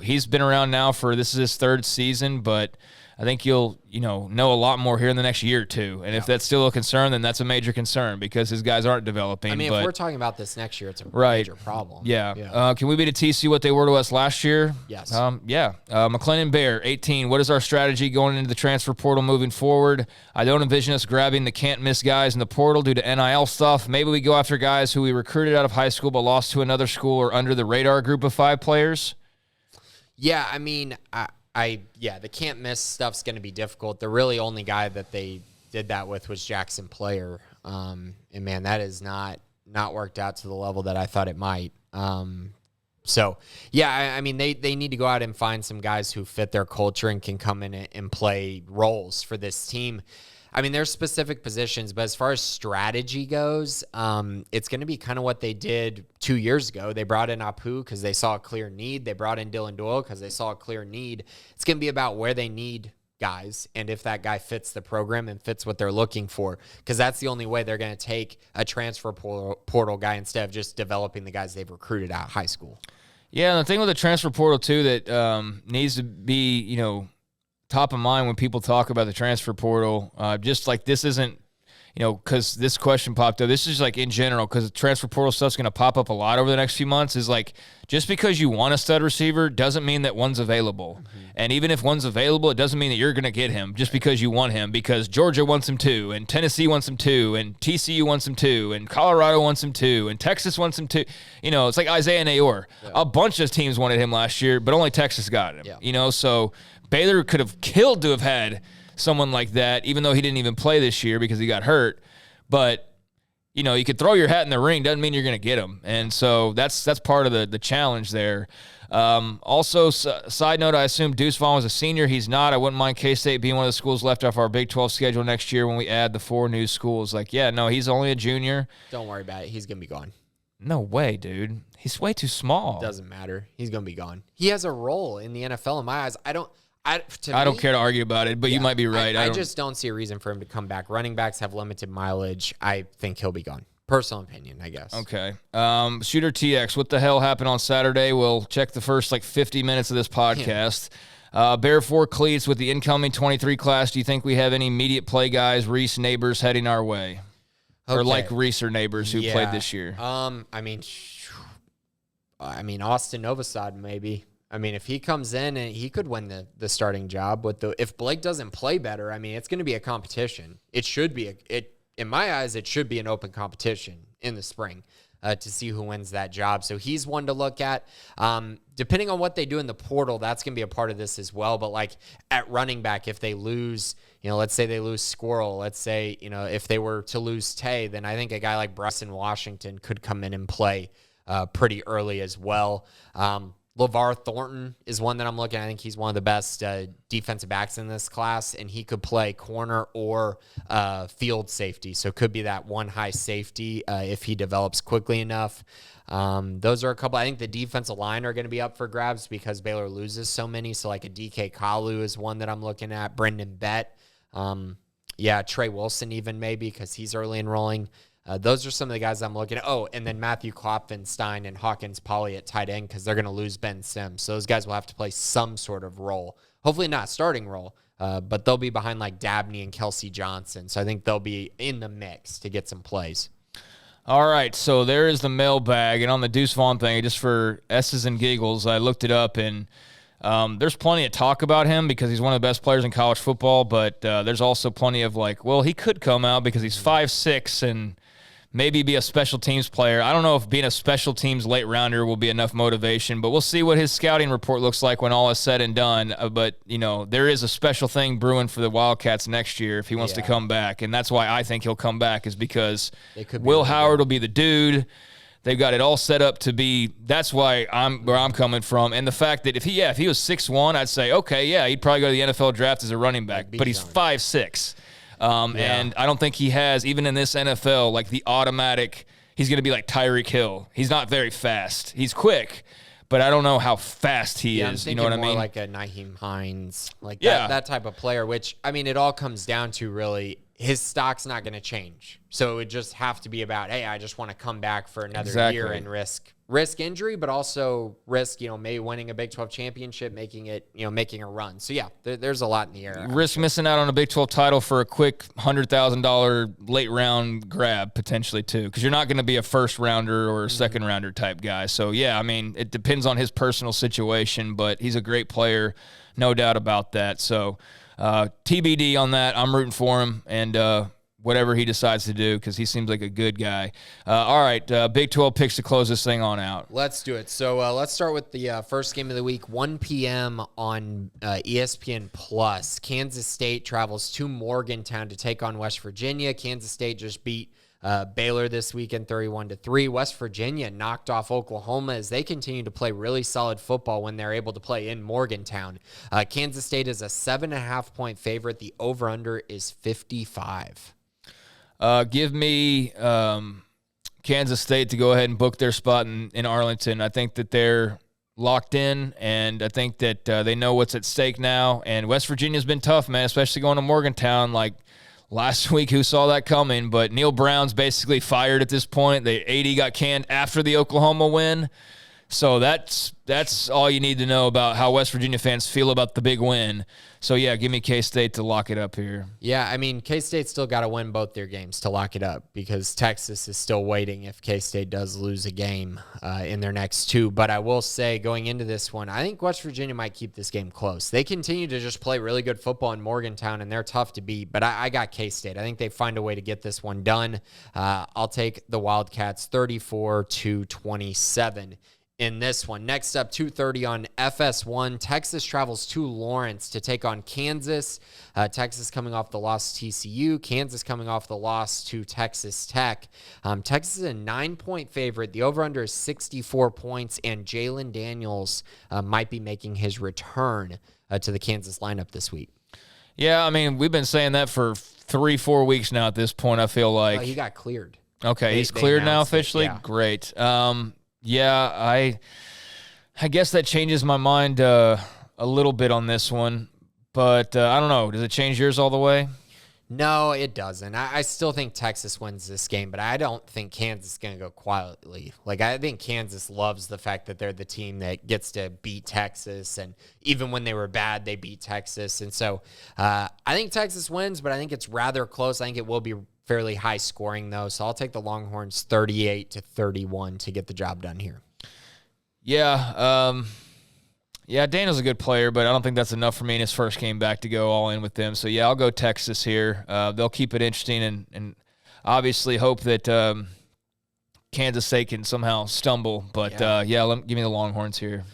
he's been around now this is his 3rd season, but I think you'll, know a lot more here in the next year or 2. And if that's still a concern, then that's a major concern because his guys aren't developing.
I mean, if we're talking about this next year, it's a major problem.
Yeah. Can we beat a TCU what they were to us last year?
Yes.
McLennan Bear, 18. What is our strategy going into the transfer portal moving forward? I don't envision us grabbing the can't-miss guys in the portal due to NIL stuff. Maybe we go after guys who we recruited out of high school but lost to another school or under the radar group of 5 players.
Yeah, I mean, the can't miss stuff's going to be difficult. The really only guy that they did that with was Jackson Player. And man, that is not worked out to the level that I thought it might. They need to go out and find some guys who fit their culture and can come in and play roles for this team. I mean, there's specific positions, but as far as strategy goes, it's going to be kind of what they did 2 years ago. They brought in Apu because they saw a clear need. They brought in Dylan Doyle because they saw a clear need. It's going to be about where they need guys and if that guy fits the program and fits what they're looking for, because that's the only way they're going to take a transfer portal guy instead of just developing the guys they've recruited out of high school.
Yeah, and the thing with the transfer portal, too, that needs to be, top of mind when people talk about the transfer portal, just like this isn't, because this question popped up. This is like in general, because transfer portal stuff's going to pop up a lot over the next few months, is like, just because you want a stud receiver doesn't mean that one's available. Mm-hmm. And even if one's available, it doesn't mean that you're going to get him just because you want him, because Georgia wants him too, and Tennessee wants him too, and TCU wants him too, and Colorado wants him too, and Texas wants him too. It's like Isaiah Nayor. Yeah. A bunch of teams wanted him last year, but only Texas got him. Yeah. So Baylor could have killed to have had someone like that, even though he didn't even play this year because he got hurt. But you could throw your hat in the ring, doesn't mean you're going to get him. And so that's part of the challenge there. Also, side note, I assume Deuce Vaughn was a senior. He's not. I wouldn't mind K-State being one of the schools left off our Big 12 schedule next year when we add the 4 new schools. Like, yeah, no, he's only a junior.
Don't worry about it. He's going to be gone.
No way, dude. He's way too small.
Doesn't matter. He's going to be gone. He has a role in the NFL in my eyes. I don't
care to argue about it, but you might be right.
I just don't see a reason for him to come back. Running backs have limited mileage. I think he'll be gone. Personal opinion, I guess.
Okay. Shooter TX, what the hell happened on Saturday? We'll check the first 50 minutes of this podcast. Bear 4 cleats with the incoming 23 class. Do you think we have any immediate play guys, Reese, Neighbors heading our way? Okay. Or like Reese or Neighbors who played this year?
I mean, Austin Novosad maybe. I mean, if he comes in, and he could win the starting job. If Blake doesn't play better, I mean, it's going to be a competition. It should be in my eyes, it should be an open competition in the spring to see who wins that job. So he's one to look at. Depending on what they do in the portal, that's going to be a part of this as well. But at running back, if they lose, let's say they lose Squirrel, let's say, if they were to lose Tay, then I think a guy like Bryson Washington could come in and play pretty early as well. LeVar Thornton is one that I'm looking at. I think he's one of the best defensive backs in this class, and he could play corner or field safety. So it could be that one high safety if he develops quickly enough. Those are a couple. I think the defensive line are going to be up for grabs because Baylor loses so many. So a DK Kalu is one that I'm looking at. Brendan Bett. Trey Wilson even maybe because he's early enrolling. Those are some of the guys I'm looking at. Oh, and then Matthew Klopfenstein and Hawkins Poly at tight end because they're going to lose Ben Sims. So those guys will have to play some sort of role. Hopefully not starting role, but they'll be behind Dabney and Kelsey Johnson. So I think they'll be in the mix to get some plays.
All right, so there is the mailbag. And on the Deuce Vaughn thing, just for S's and giggles, I looked it up, and there's plenty of talk about him because he's one of the best players in college football, but there's also plenty of he could come out because he's 5'6" and maybe be a special teams player. I don't know if being a special teams late rounder will be enough motivation, but we'll see what his scouting report looks like when all is said and done. But, there is a special thing brewing for the Wildcats next year if he wants to come back. And that's why I think he'll come back is because Will Howard will be the dude. They've got it all set up to be. That's why where I'm coming from. And the fact that if he was 6'1", I'd say, okay, yeah, he'd probably go to the NFL draft as a running back. But he's 5'6". And I don't think he has, even in this NFL, the automatic, he's going to be like Tyreek Hill. He's not very fast. He's quick, but I don't know how fast he is. You know what I mean?
More like a Nyheim Hines, that type of player, which, I mean, it all comes down to really his stock's not going to change. So it would just have to be about, hey, I just want to come back for another year and risk injury, but also risk, maybe winning a Big 12 championship, making a run. So, there's a lot in the air.
Risk missing out on a Big 12 title for a quick $100,000 late round grab potentially too, because you're not going to be a first rounder or a second rounder type guy. So, it depends on his personal situation, but he's a great player, no doubt about that. So, TBD on that. I'm rooting for him and whatever he decides to do because he seems like a good guy. All right, Big 12 picks to close this thing on out.
Let's do it. So let's start with the first game of the week, 1 p.m. on ESPN+. Kansas State travels to Morgantown to take on West Virginia. Kansas State just beat Baylor this weekend 31-3. West Virginia knocked off Oklahoma as they continue to play really solid football when they're able to play in Morgantown. Kansas State is a 7.5-point favorite. The over-under is 55.
Give me Kansas State to go ahead and book their spot in Arlington. I think that they're locked in, and I think that they know what's at stake now. And West Virginia's been tough, man, especially going to Morgantown. Last week, who saw that coming? But Neil Brown's basically fired at this point. The AD got canned after the Oklahoma win. So that's all you need to know about how West Virginia fans feel about the big win. So, yeah, give me K-State to lock it up here.
Yeah, I mean, K-State still got to win both their games to lock it up because Texas is still waiting if K-State does lose a game in their next two. But I will say, going into this one, I think West Virginia might keep this game close. They continue to just play really good football in Morgantown, and they're tough to beat. But I got K-State. I think they find a way to get this one done. I'll take the Wildcats 34-27. In this one. Next up, 2:30 on FS1. Texas travels to Lawrence to take on Kansas. Texas coming off the loss to TCU. Kansas coming off the loss to Texas Tech. Texas is a 9-point favorite. The over-under is 64 points, and Jalen Daniels might be making his return to the Kansas lineup this week.
Yeah, I mean, we've been saying that for 3-4 weeks now at this point, I feel like.
He got cleared.
Okay, he's cleared now officially? Yeah. Great. Yeah, I guess that changes my mind a little bit on this one, but I don't know. Does it change yours all the way?
No, it doesn't. I still think Texas wins this game, but I don't think Kansas is going to go quietly. Like, I think Kansas loves the fact that they're the team that gets to beat Texas, and even when they were bad, they beat Texas. And so I think Texas wins, but I think it's rather close. I think it will be fairly high scoring, though, so I'll take the Longhorns 38-31 to get the job done here.
Yeah, Daniel's a good player, but I don't think that's enough for me in his first game back to go all in with them. So, yeah, I'll go Texas here. They'll keep it interesting and obviously hope that Kansas State can somehow stumble. But, give me the Longhorns here.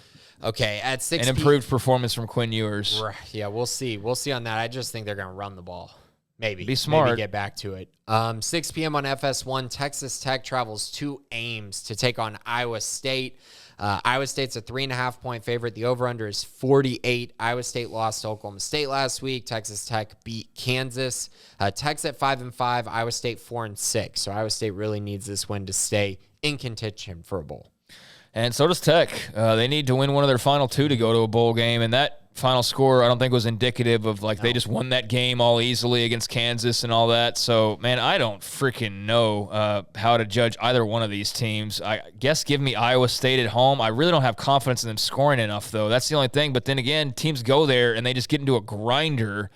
Okay, at 6
An improved performance from Quinn Ewers.
Right, yeah, we'll see. We'll see on that. I just think they're going to run the ball. Maybe.
Be smart.
Maybe get back to it. 6 p.m. on FS1, Texas Tech travels to Ames to take on Iowa State. Iowa State's a 3.5-point favorite. The over-under is 48. Iowa State lost to Oklahoma State last week. Texas Tech beat Kansas. Tech's at 5-5. Iowa State 4-6. So Iowa State really needs this win to stay in contention for a bowl.
And so does Tech. They need to win one of their final two to go to a bowl game, and that final score I don't think was indicative of they just won that game all easily against Kansas and all that. So, man, I don't freaking know how to judge either one of these teams. I guess give me Iowa State at home. I really don't have confidence in them scoring enough, though. That's the only thing. But then again, teams go there and they just get into a grinder.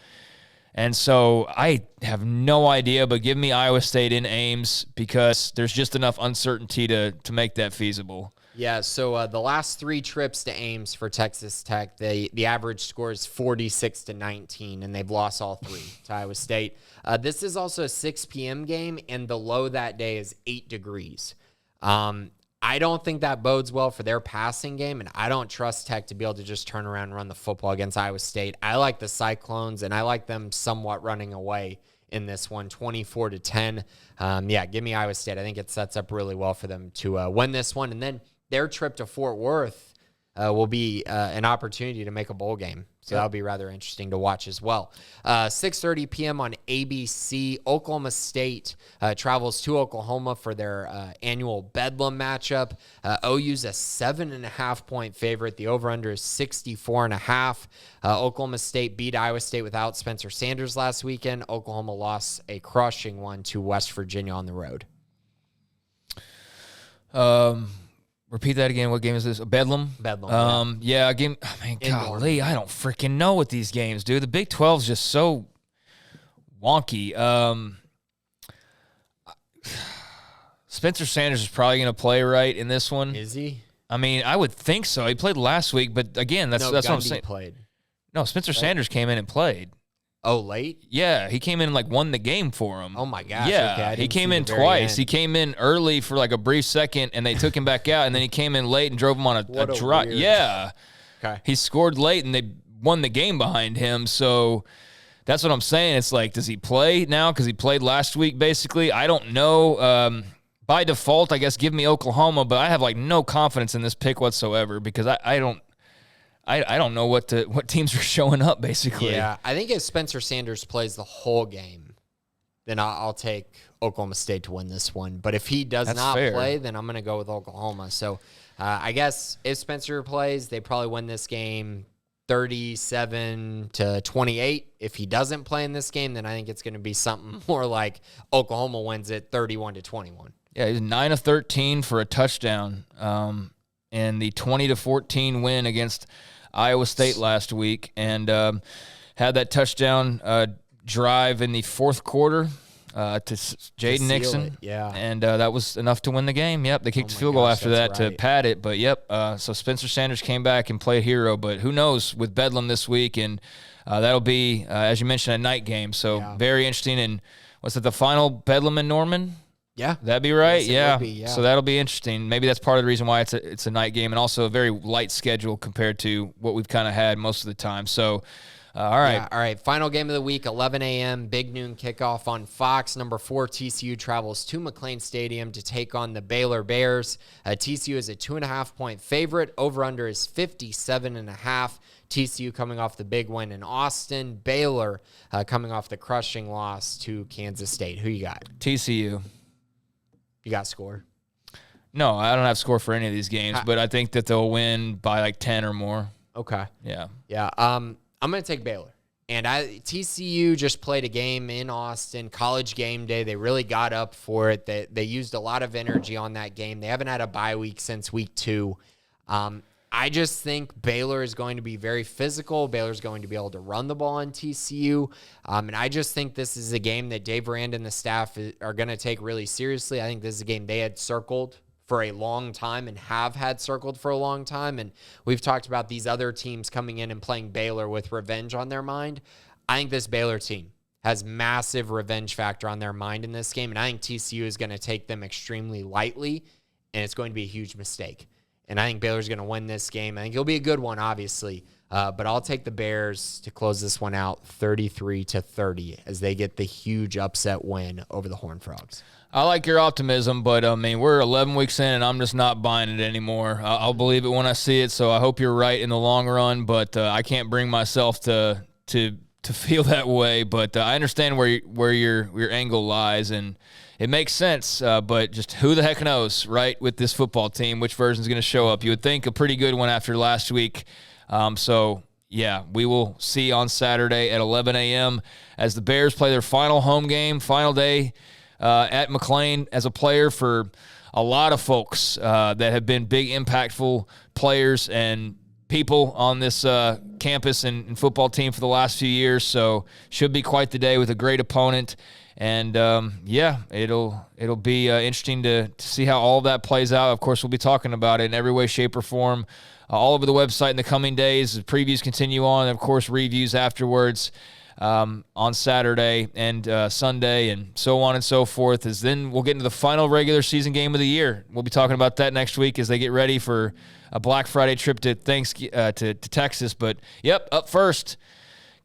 And so I have no idea, but give me Iowa State in Ames because there's just enough uncertainty to make that feasible.
Yeah, so the last 3 trips to Ames for Texas Tech, the average score is 46-19, and they've lost all 3 to Iowa State. This is also a 6 p.m. game, and the low that day is 8 degrees. I don't think that bodes well for their passing game, and I don't trust Tech to be able to just turn around and run the football against Iowa State. I like the Cyclones, and I like them somewhat running away in this one, 24-10. Give me Iowa State. I think it sets up really well for them to win this one, and then their trip to Fort Worth will be an opportunity to make a bowl game. So that'll be rather interesting to watch as well. 6:30 p.m. on ABC, Oklahoma State travels to Oklahoma for their annual Bedlam matchup. OU's a 7.5-point favorite. The over-under is 64.5. Oklahoma State beat Iowa State without Spencer Sanders last weekend. Oklahoma lost a crushing one to West Virginia on the road.
Repeat that again. What game is this? Bedlam?
Bedlam.
Game. I mean, golly, I don't freaking know what these games do. The Big 12 is just so wonky. Spencer Sanders is probably going to play right in this one.
Is he?
I mean, I would think so. He played last week, but again, that's what I'm saying.
Played.
No, Spencer Sanders came in and played.
Oh, late?
Yeah, he came in and won the game for him.
Oh, my gosh.
Yeah,
okay,
he came in twice. He came in early for a brief second, and they took him back out, and then he came in late and drove him on a drive. Yeah.
Okay.
He scored late, and they won the game behind him. So that's what I'm saying. It's does he play now? Because he played last week, basically. I don't know. By default, I guess give me Oklahoma, but I have no confidence in this pick whatsoever because I don't know what teams are showing up, basically.
Yeah, I think if Spencer Sanders plays the whole game, then I'll take Oklahoma State to win this one. But if he does not play, then I'm going to go with Oklahoma. So I guess if Spencer plays, they probably win this game 37-28. If he doesn't play in this game, then I think it's going to be something more like Oklahoma wins it 31-21.
Yeah, he's 9 of 13 for a touchdown. in the 20-14 win against Iowa State last week, and had that touchdown drive in the fourth quarter to Jaden Nixon.
Yeah.
And that was enough to win the game. Yep, they kicked a field goal after that to pad it. But, yep, so Spencer Sanders came back and played hero. But who knows with Bedlam this week, and that'll be, as you mentioned, a night game. So very interesting. And was it the final Bedlam and Norman?
Yeah.
That'd be right?
Yes, would be, yeah.
So that'll be interesting. Maybe that's part of the reason why it's a night game, and also a very light schedule compared to what we've kind of had most of the time. So, all right.
Yeah, all right. Final game of the week, 11 a.m., big noon kickoff on Fox. Number 4, TCU travels to McLean Stadium to take on the Baylor Bears. TCU is a 2.5-point favorite. Over-under is 57.5. TCU coming off the big win in Austin. Baylor coming off the crushing loss to Kansas State. Who you got?
TCU.
You got score?
No, I don't have score for any of these games, but I think that they'll win by like 10 or more.
Okay.
Yeah.
Yeah. I'm going to take Baylor. And TCU just played a game in Austin, College Game Day. They really got up for it. They used a lot of energy on that game. They haven't had a bye week since week 2. I just think Baylor is going to be very physical. Baylor's going to be able to run the ball on TCU. And I just think this is a game that Dave Rand and the staff are going to take really seriously. I think this is a game they had circled for a long time and have had circled for a long time. And we've talked about these other teams coming in and playing Baylor with revenge on their mind. I think this Baylor team has massive revenge factor on their mind in this game. And I think TCU is going to take them extremely lightly, and it's going to be a huge mistake. And I think Baylor's going to win this game. I think it'll be a good one, obviously. But I'll take the Bears to close this one out 33-30 as they get the huge upset win over the Horned Frogs.
I like your optimism, but, I mean, we're 11 weeks in, and I'm just not buying it anymore. I'll believe it when I see it, so I hope you're right in the long run, but I can't bring myself to feel that way. But I understand where your angle lies, and it makes sense, but just who the heck knows, right, with this football team, which version is going to show up. You would think a pretty good one after last week. So, yeah, we will see on Saturday at 11 a.m. as the Bears play their final home game, final day at McLean as a player for a lot of folks that have been big, impactful players and people on this campus and football team for the last few years. So should be quite the day with a great opponent. And, it'll be interesting to see how all of that plays out. Of course, we'll be talking about it in every way, shape, or form all over the website in the coming days. The previews continue on, and, of course, reviews afterwards on Saturday and Sunday and so on and so forth. As then we'll get into the final regular season game of the year. We'll be talking about that next week as they get ready for a Black Friday trip to Texas. But, yep, up first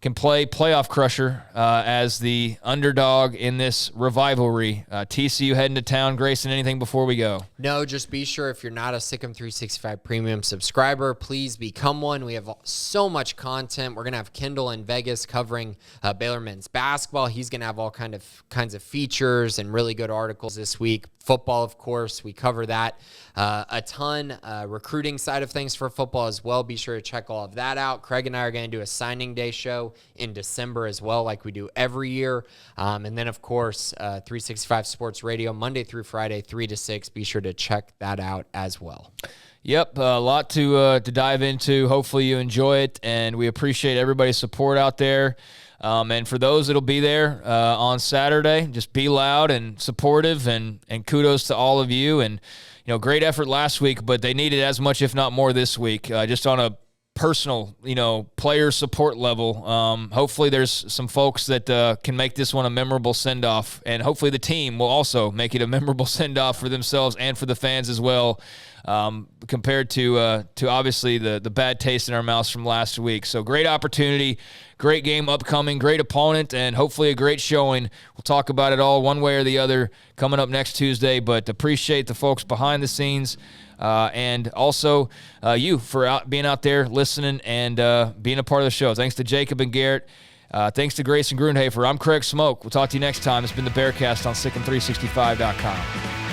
can play playoff crusher as the underdog in this rivalry. TCU heading to town. Grayson, anything before we go?
No, just be sure if you're not a Sic'Em 365 premium subscriber, please become one. We have so much content. We're going to have Kendall in Vegas covering Baylor men's basketball. He's going to have all kinds of features and really good articles this week. Football, of course, we cover that a ton. Recruiting side of things for football as well. Be sure to check all of that out. Craig and I are going to do a signing day show in December as well, like we do every year. And then, of course, 365 Sports Radio, Monday through Friday, 3 to 6. Be sure to check that out as well.
Yep, a lot to dive into. Hopefully you enjoy it, and we appreciate everybody's support out there. And for those that'll be there on Saturday, just be loud and supportive, and kudos to all of you. And, great effort last week, but they needed as much, if not more, this week, just on a personal, player support level. Hopefully there's some folks that can make this one a memorable send-off, and hopefully the team will also make it a memorable send-off for themselves and for the fans as well, compared to obviously the bad taste in our mouths from last week. So great opportunity, great game upcoming, great opponent, and hopefully a great showing. We'll talk about it all one way or the other coming up next Tuesday, but appreciate the folks behind the scenes. And also you for being out there listening and being a part of the show. Thanks to Jacob and Garrett. Thanks to Grayson Grundhafer. I'm Craig Smoke. We'll talk to you next time. It's been the Bearcast on Sic'Em365.com.